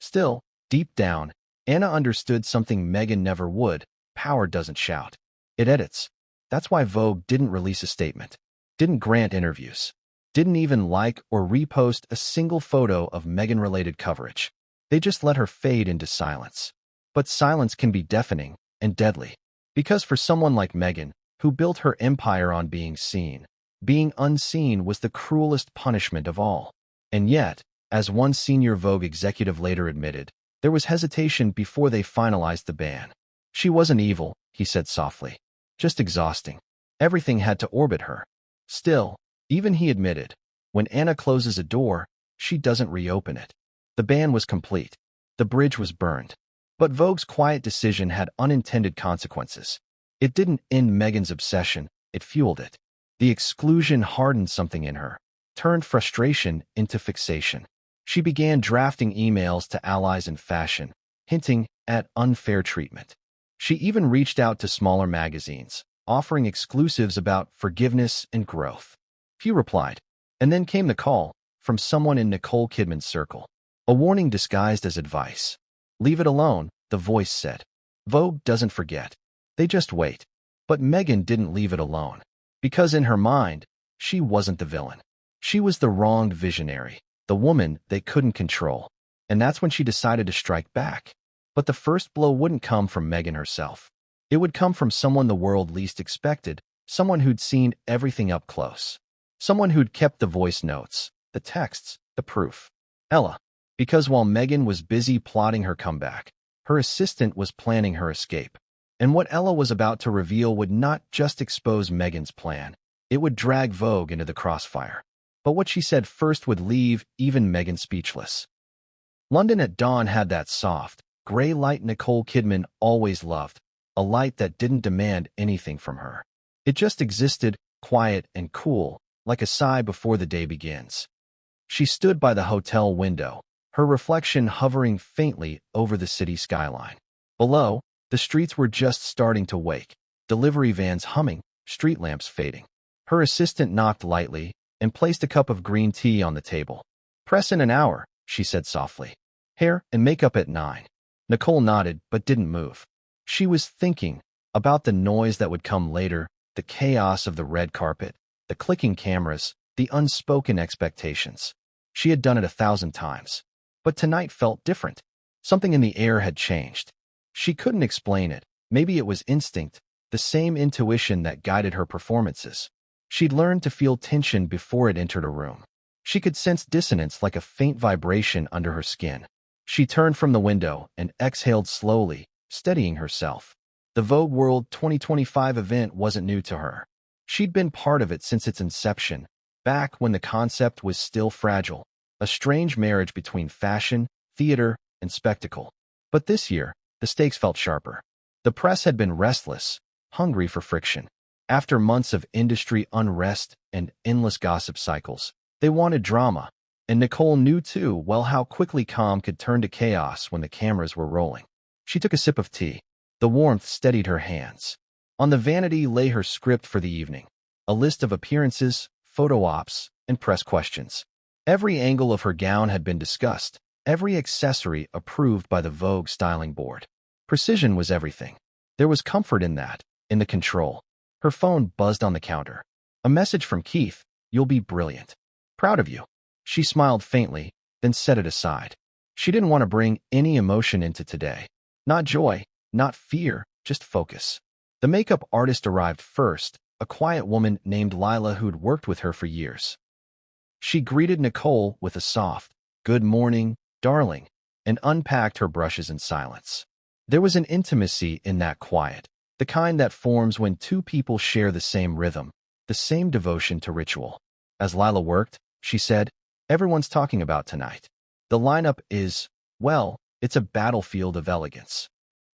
Still, deep down, Anna understood something Meghan never would. Power doesn't shout. It edits. That's why Vogue didn't release a statement, didn't grant interviews, didn't even like or repost a single photo of Meghan-related coverage. They just let her fade into silence. But silence can be deafening and deadly. Because for someone like Meghan, who built her empire on being seen, being unseen was the cruelest punishment of all. And yet, as one senior Vogue executive later admitted, there was hesitation before they finalized the ban. She wasn't evil, he said softly. Just exhausting. Everything had to orbit her. Still, even he admitted, when Anna closes a door, she doesn't reopen it. The ban was complete. The bridge was burned. But Vogue's quiet decision had unintended consequences. It didn't end Meghan's obsession, it fueled it. The exclusion hardened something in her, turned frustration into fixation. She began drafting emails to allies in fashion, hinting at unfair treatment. She even reached out to smaller magazines, offering exclusives about forgiveness and growth. Few replied, and then came the call from someone in Nicole Kidman's circle. A warning disguised as advice. "Leave it alone," the voice said. "Vogue doesn't forget. They just wait." But Meghan didn't leave it alone. Because in her mind, she wasn't the villain. She was the wronged visionary, the woman they couldn't control. And that's when she decided to strike back. But the first blow wouldn't come from Meghan herself. It would come from someone the world least expected, someone who'd seen everything up close. Someone who'd kept the voice notes, the texts, the proof. Ella. Because while Meghan was busy plotting her comeback, her assistant was planning her escape. And what Ella was about to reveal would not just expose Meghan's plan, it would drag Vogue into the crossfire. But what she said first would leave even Meghan speechless. London at dawn had that soft, gray light Nicole Kidman always loved, a light that didn't demand anything from her. It just existed, quiet and cool, like a sigh before the day begins. She stood by the hotel window, her reflection hovering faintly over the city skyline. Below, the streets were just starting to wake, delivery vans humming, street lamps fading. Her assistant knocked lightly and placed a cup of green tea on the table. "Press in an hour," she said softly. "Hair and makeup at 9. Nicole nodded but didn't move. She was thinking about the noise that would come later, the chaos of the red carpet, the clicking cameras, the unspoken expectations. She had done it 1,000 times. But tonight felt different. Something in the air had changed. She couldn't explain it. Maybe it was instinct, the same intuition that guided her performances. She'd learned to feel tension before it entered a room. She could sense dissonance like a faint vibration under her skin. She turned from the window and exhaled slowly, steadying herself. The Vogue World 2025 event wasn't new to her. She'd been part of it since its inception, back when the concept was still fragile, a strange marriage between fashion, theater, and spectacle. But this year, the stakes felt sharper. The press had been restless, hungry for friction. After months of industry unrest and endless gossip cycles, they wanted drama. And Nicole knew too well how quickly calm could turn to chaos when the cameras were rolling. She took a sip of tea. The warmth steadied her hands. On the vanity lay her script for the evening, a list of appearances, photo ops, and press questions. Every angle of her gown had been discussed, every accessory approved by the Vogue styling board. Precision was everything. There was comfort in that, in the control. Her phone buzzed on the counter. A message from Keith. "You'll be brilliant. Proud of you." She smiled faintly, then set it aside. She didn't want to bring any emotion into today. Not joy, not fear, just focus. The makeup artist arrived first, a quiet woman named Lila who'd worked with her for years. She greeted Nicole with a soft, "Good morning, darling," and unpacked her brushes in silence. There was an intimacy in that quiet, the kind that forms when two people share the same rhythm, the same devotion to ritual. As Lila worked, she said, "Everyone's talking about tonight. The lineup is, well, it's a battlefield of elegance."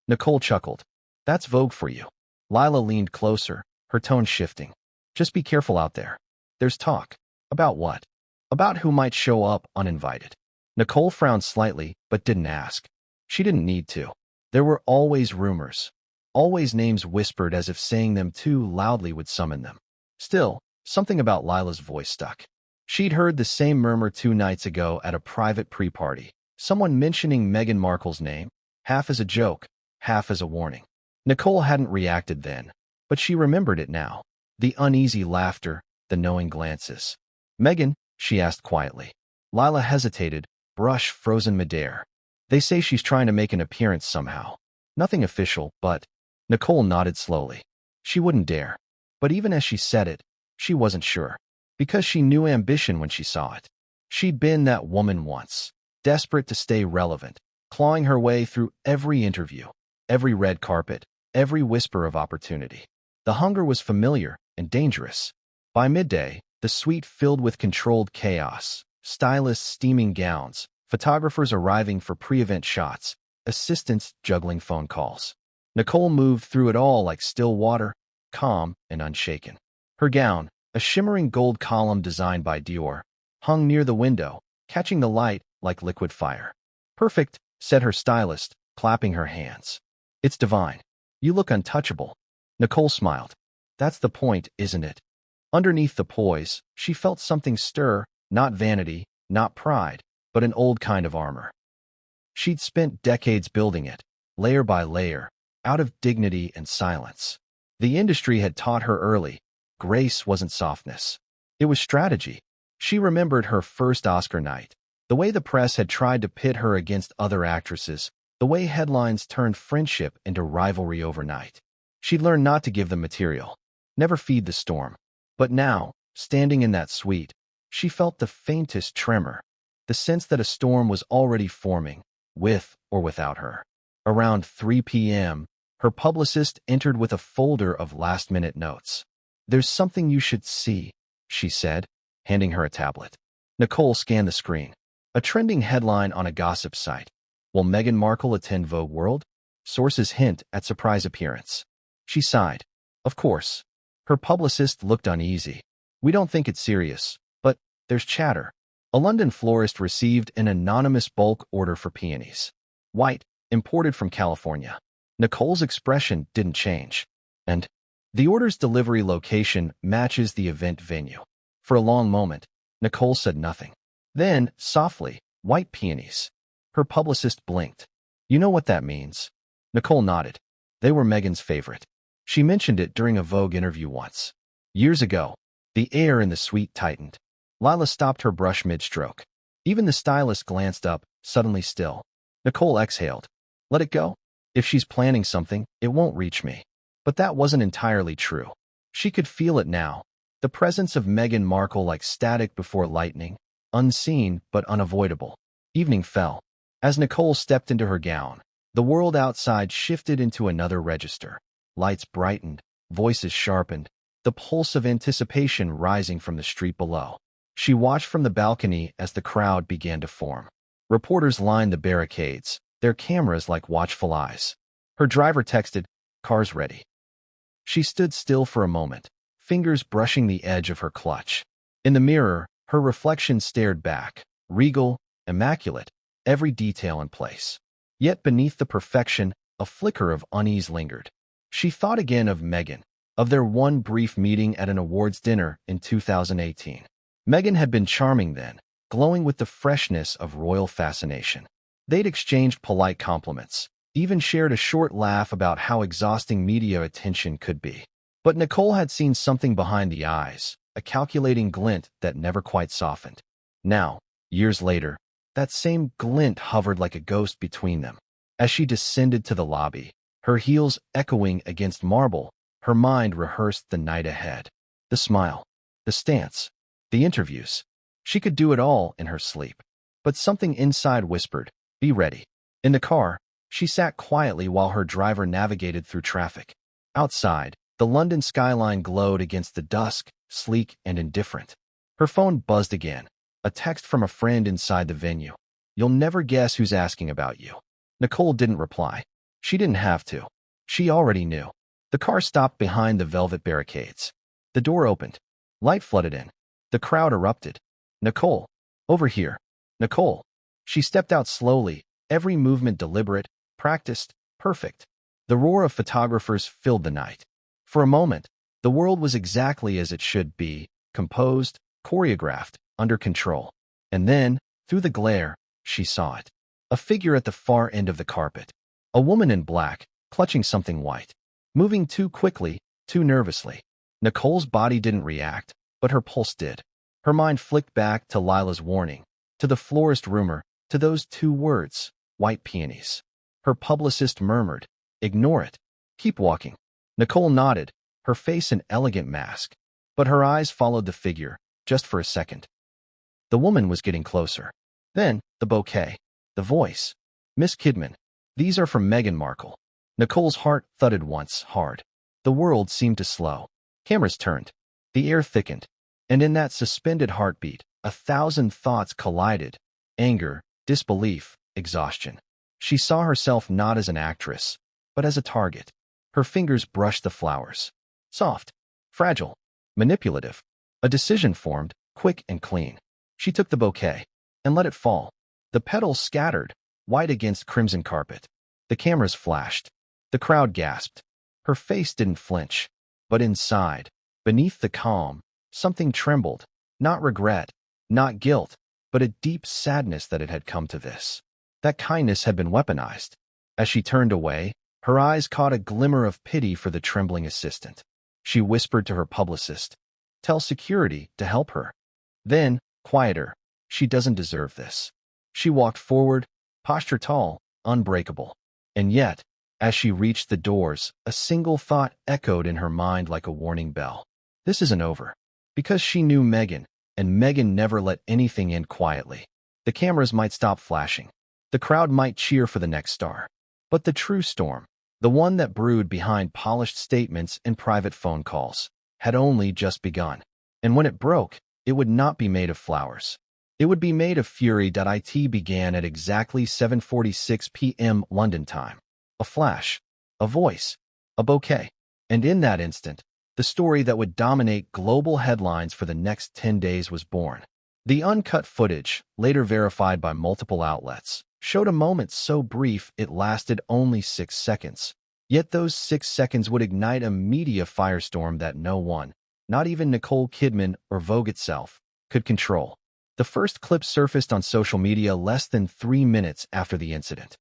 Nicole chuckled. "That's Vogue for you." Lila leaned closer, her tone shifting. "Just be careful out there. There's talk." "About what?" "About who might show up uninvited." Nicole frowned slightly, but didn't ask. She didn't need to. There were always rumors. Always names whispered as if saying them too loudly would summon them. Still, something about Lila's voice stuck. She'd heard the same murmur 2 nights ago at a private pre-party, someone mentioning Meghan Markle's name, half as a joke, half as a warning. Nicole hadn't reacted then, but she remembered it now. The uneasy laughter, the knowing glances. "Meghan?" she asked quietly. Lila hesitated, brush frozen midair. "They say she's trying to make an appearance somehow. Nothing official, but..." Nicole nodded slowly. She wouldn't dare. But even as she said it, she wasn't sure. Because she knew ambition when she saw it. She'd been that woman once, desperate to stay relevant, clawing her way through every interview, every red carpet, every whisper of opportunity. The hunger was familiar and dangerous. By midday, the suite filled with controlled chaos, stylists steaming gowns, photographers arriving for pre-event shots, assistants juggling phone calls. Nicole moved through it all like still water, calm and unshaken. Her gown, A shimmering gold column designed by Dior hung near the window, catching the light like liquid fire. "Perfect," said her stylist, clapping her hands. "It's divine. You look untouchable." Nicole smiled. "That's the point, isn't it?" Underneath the poise, she felt something stir, not vanity, not pride, but an old kind of armor. She'd spent decades building it, layer by layer, out of dignity and silence. The industry had taught her early, grace wasn't softness. It was strategy. She remembered her first Oscar night, the way the press had tried to pit her against other actresses, the way headlines turned friendship into rivalry overnight. She'd learned not to give them material, never feed the storm. But now, standing in that suite, she felt the faintest tremor, the sense that a storm was already forming, with or without her. Around 3 p.m., her publicist entered with a folder of last-minute notes. "There's something you should see," she said, handing her a tablet. Nicole scanned the screen. A trending headline on a gossip site. "Will Meghan Markle attend Vogue World? Sources hint at surprise appearance." She sighed. Of course. Her publicist looked uneasy. "We don't think it's serious, but there's chatter." A London florist received an anonymous bulk order for peonies. White, imported from California. Nicole's expression didn't change. "And the order's delivery location matches the event venue." For a long moment, Nicole said nothing. Then, softly, "White peonies." Her publicist blinked. "You know what that means?" Nicole nodded. They were Meghan's favorite. She mentioned it during a Vogue interview once. Years ago, the air in the suite tightened. Lila stopped her brush mid-stroke. Even the stylist glanced up, suddenly still. Nicole exhaled. "Let it go. If she's planning something, it won't reach me." But that wasn't entirely true. She could feel it now. The presence of Meghan Markle like static before lightning, unseen but unavoidable. Evening fell. As Nicole stepped into her gown, the world outside shifted into another register. Lights brightened, voices sharpened, the pulse of anticipation rising from the street below. She watched from the balcony as the crowd began to form. Reporters lined the barricades, their cameras like watchful eyes. Her driver texted, "Car's ready." She stood still for a moment, fingers brushing the edge of her clutch. In the mirror, her reflection stared back, regal, immaculate, every detail in place. Yet beneath the perfection, a flicker of unease lingered. She thought again of Meghan, of their one brief meeting at an awards dinner in 2018. Meghan had been charming then, glowing with the freshness of royal fascination. They'd exchanged polite compliments, even shared a short laugh about how exhausting media attention could be. But Nicole had seen something behind the eyes, a calculating glint that never quite softened. Now, years later, that same glint hovered like a ghost between them. As she descended to the lobby, her heels echoing against marble, her mind rehearsed the night ahead. The smile, the stance, the interviews. She could do it all in her sleep. But something inside whispered, "Be ready." In the car, she sat quietly while her driver navigated through traffic. Outside, the London skyline glowed against the dusk, sleek and indifferent. Her phone buzzed again, a text from a friend inside the venue. "You'll never guess who's asking about you." Nicole didn't reply. She didn't have to. She already knew. The car stopped behind the velvet barricades. The door opened. Light flooded in. The crowd erupted. "Nicole, over here. Nicole." She stepped out slowly, every movement deliberate, practiced, perfect. The roar of photographers filled the night. For a moment, the world was exactly as it should be, composed, choreographed, under control. And then, through the glare, she saw it. A figure at the far end of the carpet. A woman in black, clutching something white. Moving too quickly, too nervously. Nicole's body didn't react, but her pulse did. Her mind flicked back to Lila's warning, to the florist rumor, to those two words, white peonies. Her publicist murmured, "Ignore it. Keep walking." Nicole nodded, her face an elegant mask. But her eyes followed the figure, just for a second. The woman was getting closer. Then, the bouquet. The voice. "Miss Kidman. These are from Meghan Markle." Nicole's heart thudded once, hard. The world seemed to slow. Cameras turned. The air thickened. And in that suspended heartbeat, 1,000 thoughts collided. Anger, disbelief, exhaustion. She saw herself not as an actress, but as a target. Her fingers brushed the flowers. Soft, fragile, manipulative. A decision formed, quick and clean. She took the bouquet and let it fall. The petals scattered, white against crimson carpet. The cameras flashed. The crowd gasped. Her face didn't flinch. But inside, beneath the calm, something trembled. Not regret, not guilt, but a deep sadness that it had come to this. That kindness had been weaponized. As she turned away, her eyes caught a glimmer of pity for the trembling assistant. She whispered to her publicist, "Tell security to help her." Then, quieter, "She doesn't deserve this." She walked forward, posture tall, unbreakable. And yet, as she reached the doors, a single thought echoed in her mind like a warning bell. This isn't over. Because she knew Meghan, and Meghan never let anything in quietly. The cameras might stop flashing. The crowd might cheer for the next star. But the true storm, the one that brewed behind polished statements and private phone calls, had only just begun. And when it broke, it would not be made of flowers. It would be made of fury. It began at exactly 7:46 p.m. London time. A flash, a voice, a bouquet. And in that instant, the story that would dominate global headlines for the next 10 days was born. The uncut footage, later verified by multiple outlets, showed a moment so brief it lasted only 6 seconds. Yet those 6 seconds would ignite a media firestorm that no one, not even Nicole Kidman or Vogue itself, could control. The first clip surfaced on social media less than 3 minutes after the incident.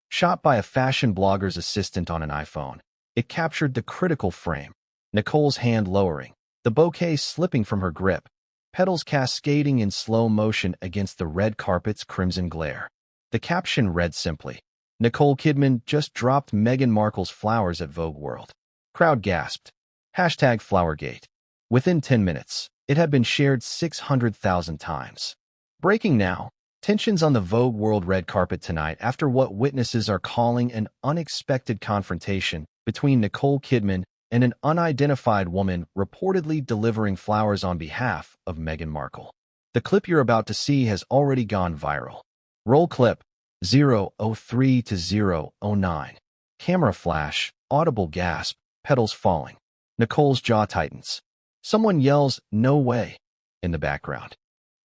Shot by a fashion blogger's assistant on an iPhone, it captured the critical frame. Nicole's hand lowering, the bouquet slipping from her grip, petals cascading in slow motion against the red carpet's crimson glare. The caption read simply, "Nicole Kidman just dropped Meghan Markle's flowers at Vogue World." Crowd gasped. #Flowergate. Within 10 minutes, it had been shared 600,000 times. Breaking now. Tensions on the Vogue World red carpet tonight after what witnesses are calling an unexpected confrontation between Nicole Kidman and an unidentified woman reportedly delivering flowers on behalf of Meghan Markle. The clip you're about to see has already gone viral. Roll clip 0:03 to 0:09. Camera flash, audible gasp, petals falling. Nicole's jaw tightens. Someone yells, "No way," in the background.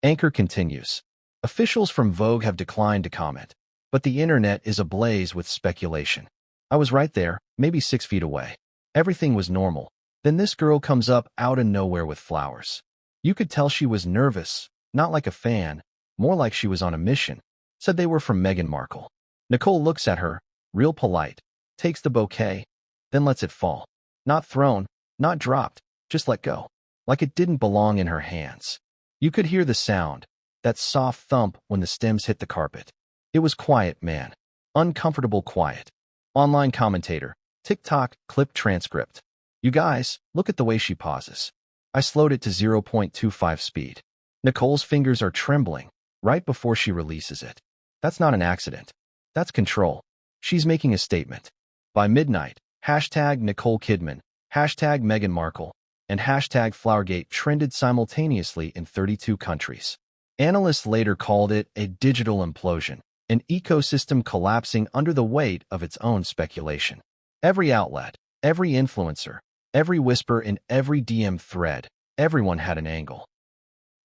Anchor continues. Officials from Vogue have declined to comment, but the internet is ablaze with speculation. "I was right there, maybe 6 feet away. Everything was normal. Then this girl comes up out of nowhere with flowers. You could tell she was nervous, not like a fan, more like she was on a mission." Said they were from Meghan Markle. Nicole looks at her, real polite, takes the bouquet, then lets it fall. Not thrown, not dropped, just let go, like it didn't belong in her hands. You could hear the sound, that soft thump when the stems hit the carpet. It was quiet, man. Uncomfortable quiet. Online commentator, TikTok clip transcript. "You guys, look at the way she pauses. I slowed it to 0.25 speed. Nicole's fingers are trembling right before she releases it. That's not an accident. That's control. She's making a statement." By midnight, #Nicole Kidman, #Meghan Markle, and #Flowergate trended simultaneously in 32 countries. Analysts later called it a digital implosion, an ecosystem collapsing under the weight of its own speculation. Every outlet, every influencer, every whisper in every DM thread, everyone had an angle.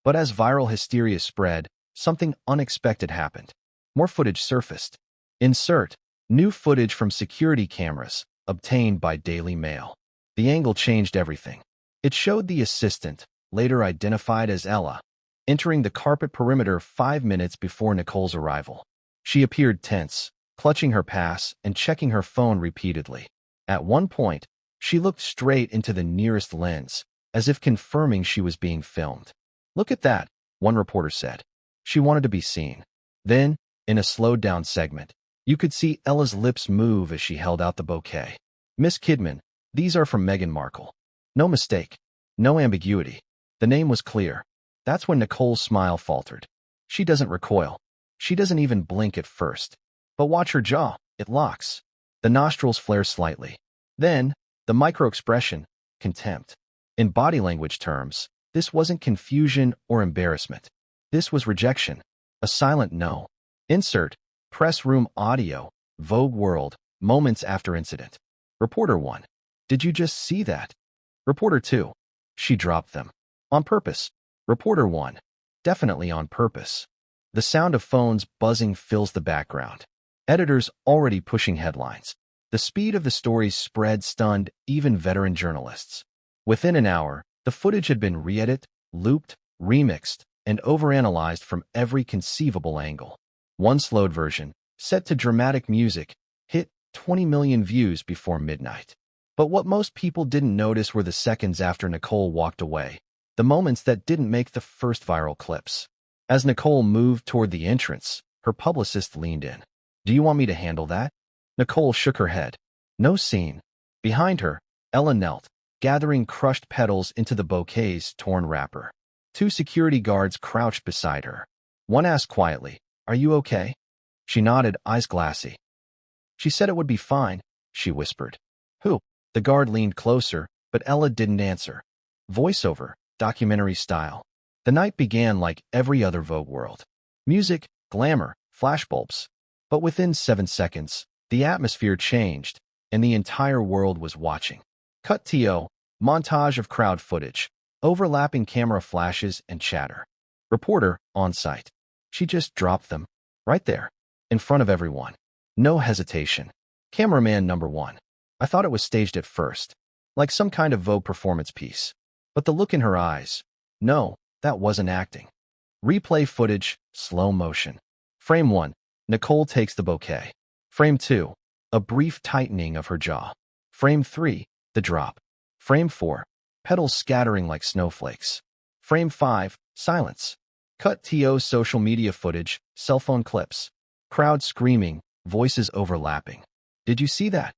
But as viral hysteria spread, something unexpected happened. More footage surfaced. Insert, new footage from security cameras, obtained by Daily Mail. The angle changed everything. It showed the assistant, later identified as Ella, entering the carpet perimeter 5 minutes before Nicole's arrival. She appeared tense, clutching her pass and checking her phone repeatedly. At one point, she looked straight into the nearest lens, as if confirming she was being filmed. "Look at that," one reporter said. She wanted to be seen. Then, in a slowed-down segment, you could see Ella's lips move as she held out the bouquet. "Miss Kidman, these are from Meghan Markle." No mistake. No ambiguity. The name was clear. That's when Nicole's smile faltered. She doesn't recoil. She doesn't even blink at first. But watch her jaw. It locks. The nostrils flare slightly. Then, the micro-expression, contempt. In body language terms, this wasn't confusion or embarrassment. This was rejection. A silent no. Insert, press room audio, Vogue World, moments after incident. Reporter 1. "Did you just see that?" Reporter 2. "She dropped them." On purpose. Reporter 1. Definitely on purpose. The sound of phones buzzing fills the background. Editors already pushing headlines. The speed of the stories spread stunned even veteran journalists. Within an hour, the footage had been re-edited, looped, remixed, and overanalyzed from every conceivable angle. One slowed version, set to dramatic music, hit 20 million views before midnight. But what most people didn't notice were the seconds after Nicole walked away, the moments that didn't make the first viral clips. As Nicole moved toward the entrance, her publicist leaned in. "Do you want me to handle that?" Nicole shook her head. No scene. Behind her, Ella knelt, gathering crushed petals into the bouquet's torn wrapper. Two security guards crouched beside her. One asked quietly, "Are you okay?" She nodded, eyes glassy. "She said it would be fine," she whispered. "Who?" The guard leaned closer, but Ella didn't answer. Voiceover, documentary style. The night began like every other Vogue World. Music, glamour, flashbulbs. But within 7 seconds, the atmosphere changed, and the entire world was watching. Cut to montage of crowd footage, overlapping camera flashes and chatter. Reporter, on site. She just dropped them. Right there. In front of everyone. No hesitation. Cameraman number 1. I thought it was staged at first. Like some kind of Vogue performance piece. But the look in her eyes. No, that wasn't acting. Replay footage, slow motion. Frame 1. Nicole takes the bouquet. Frame 2. A brief tightening of her jaw. Frame 3. The drop. Frame 4. Petals scattering like snowflakes. Frame 5. Silence. Cut to social media footage, cell phone clips. Crowd screaming, voices overlapping. "Did you see that?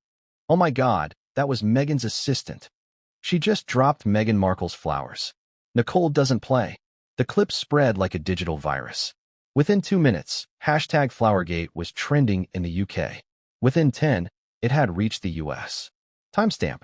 Oh my God, that was Meghan's assistant. She just dropped Meghan Markle's flowers." Nicole doesn't play. The clip spread like a digital virus. Within 2 minutes, #Flowergate was trending in the UK. Within 10, it had reached the US. Timestamp: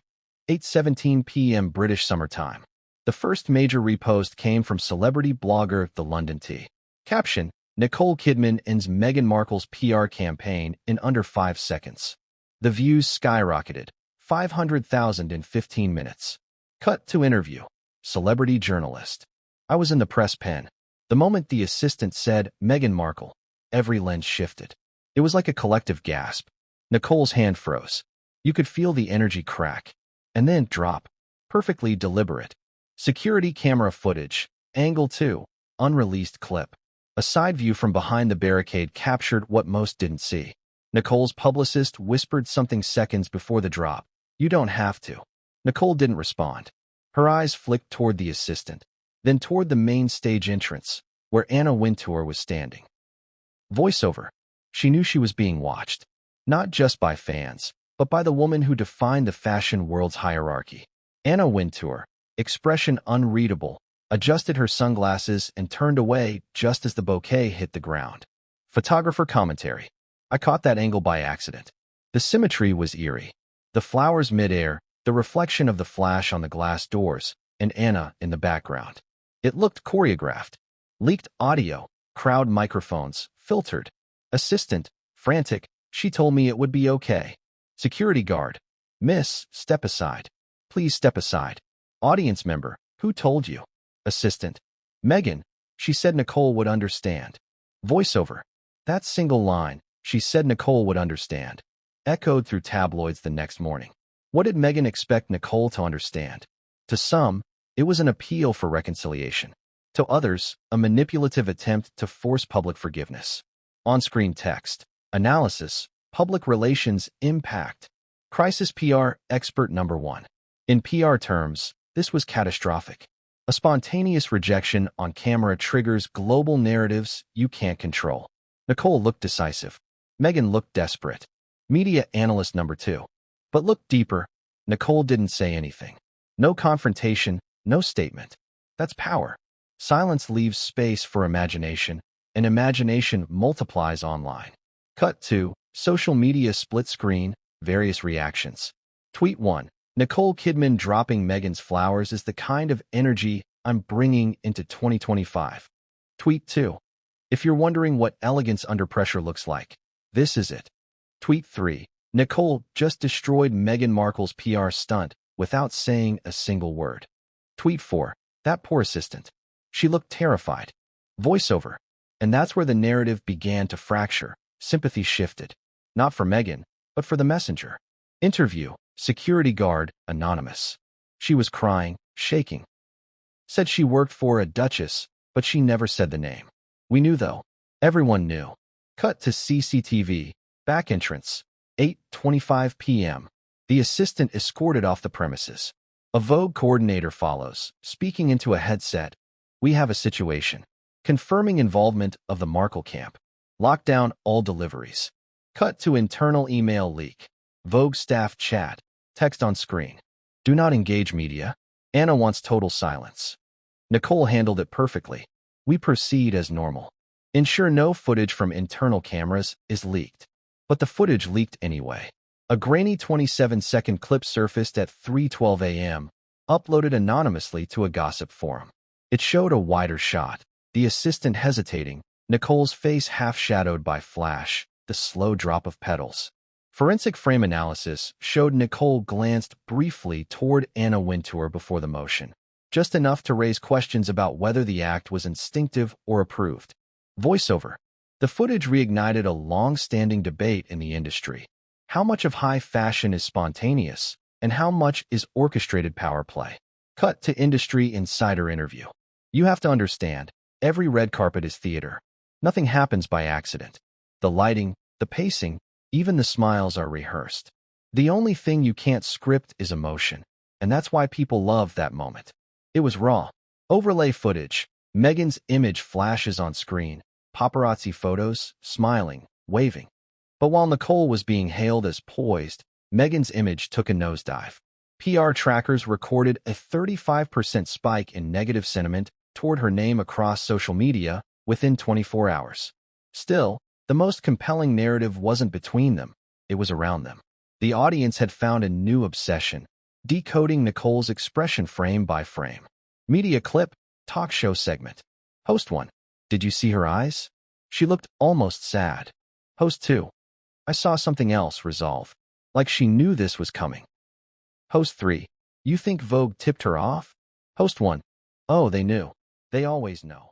8:17 p.m. British Summer Time. The first major repost came from celebrity blogger The London Tea. Caption: Nicole Kidman ends Meghan Markle's PR campaign in under 5 seconds. The views skyrocketed, 500,000 in 15 minutes. Cut to interview. Celebrity journalist. I was in the press pen. The moment the assistant said, "Meghan Markle," every lens shifted. It was like a collective gasp. Nicole's hand froze. You could feel the energy crack. And then drop. Perfectly deliberate. Security camera footage. Angle 2. Unreleased clip. A side view from behind the barricade captured what most didn't see. Nicole's publicist whispered something seconds before the drop. "You don't have to." Nicole didn't respond. Her eyes flicked toward the assistant, then toward the main stage entrance, where Anna Wintour was standing. Voiceover. She knew she was being watched, not just by fans, but by the woman who defined the fashion world's hierarchy. Anna Wintour, expression unreadable, adjusted her sunglasses and turned away just as the bouquet hit the ground. Photographer commentary. I caught that angle by accident. The symmetry was eerie. The flowers midair, the reflection of the flash on the glass doors, and Anna in the background. It looked choreographed. Leaked audio, crowd microphones, filtered. Assistant, frantic, she told me it would be okay. Security guard. Miss, step aside. Please step aside. Audience member, who told you? Assistant. Meghan, she said Nicole would understand. Voiceover. That single line, she said Nicole would understand, echoed through tabloids the next morning. What did Meghan expect Nicole to understand? To some, it was an appeal for reconciliation. To others, a manipulative attempt to force public forgiveness. On-screen text. Analysis. Public relations impact. Crisis PR expert number 1. In PR terms, this was catastrophic. A spontaneous rejection on camera triggers global narratives you can't control. Nicole looked decisive. Meghan looked desperate. Media analyst number 2. But look deeper. Nicole didn't say anything. No confrontation, no statement. That's power. Silence leaves space for imagination, and imagination multiplies online. Cut to social media split screen, various reactions. Tweet 1. Nicole Kidman dropping Meghan's flowers is the kind of energy I'm bringing into 2025. Tweet 2. If you're wondering what elegance under pressure looks like, this is it. Tweet 3. Nicole just destroyed Meghan Markle's PR stunt without saying a single word. Tweet 4. That poor assistant. She looked terrified. Voiceover. And that's where the narrative began to fracture. Sympathy shifted. Not for Meghan, but for the messenger. Interview. Security guard, anonymous. She was crying, shaking. Said she worked for a Duchess, but she never said the name. We knew though. Everyone knew. Cut to CCTV. Back entrance. 8:25 p.m. The assistant escorted off the premises. A Vogue coordinator follows, speaking into a headset. We have a situation. Confirming involvement of the Markle camp. Lock down all deliveries. Cut to internal email leak. Vogue staff chat. Text on screen. Do not engage media. Anna wants total silence. Nicole handled it perfectly. We proceed as normal. Ensure no footage from internal cameras is leaked. But the footage leaked anyway. A grainy 27-second clip surfaced at 3:12 a.m., uploaded anonymously to a gossip forum. It showed a wider shot, the assistant hesitating, Nicole's face half-shadowed by flash, the slow drop of petals. Forensic frame analysis showed Nicole glanced briefly toward Anna Wintour before the motion, just enough to raise questions about whether the act was instinctive or approved. Voiceover. The footage reignited a long-standing debate in the industry. How much of high fashion is spontaneous, and how much is orchestrated power play? Cut to industry insider interview. You have to understand, every red carpet is theater. Nothing happens by accident. The lighting, the pacing, even the smiles are rehearsed. The only thing you can't script is emotion, and that's why people love that moment. It was raw. Overlay footage. Meghan's image flashes on screen. Paparazzi photos, smiling, waving. But while Nicole was being hailed as poised, Meghan's image took a nosedive. PR trackers recorded a 35% spike in negative sentiment toward her name across social media within 24 hours. Still, the most compelling narrative wasn't between them, it was around them. The audience had found a new obsession, decoding Nicole's expression frame by frame. Media clip, talk show segment. Host 1. Did you see her eyes? She looked almost sad. Host 2. I saw something else resolve. Like she knew this was coming. Host 3. You think Vogue tipped her off? Host 1. Oh, they knew. They always know.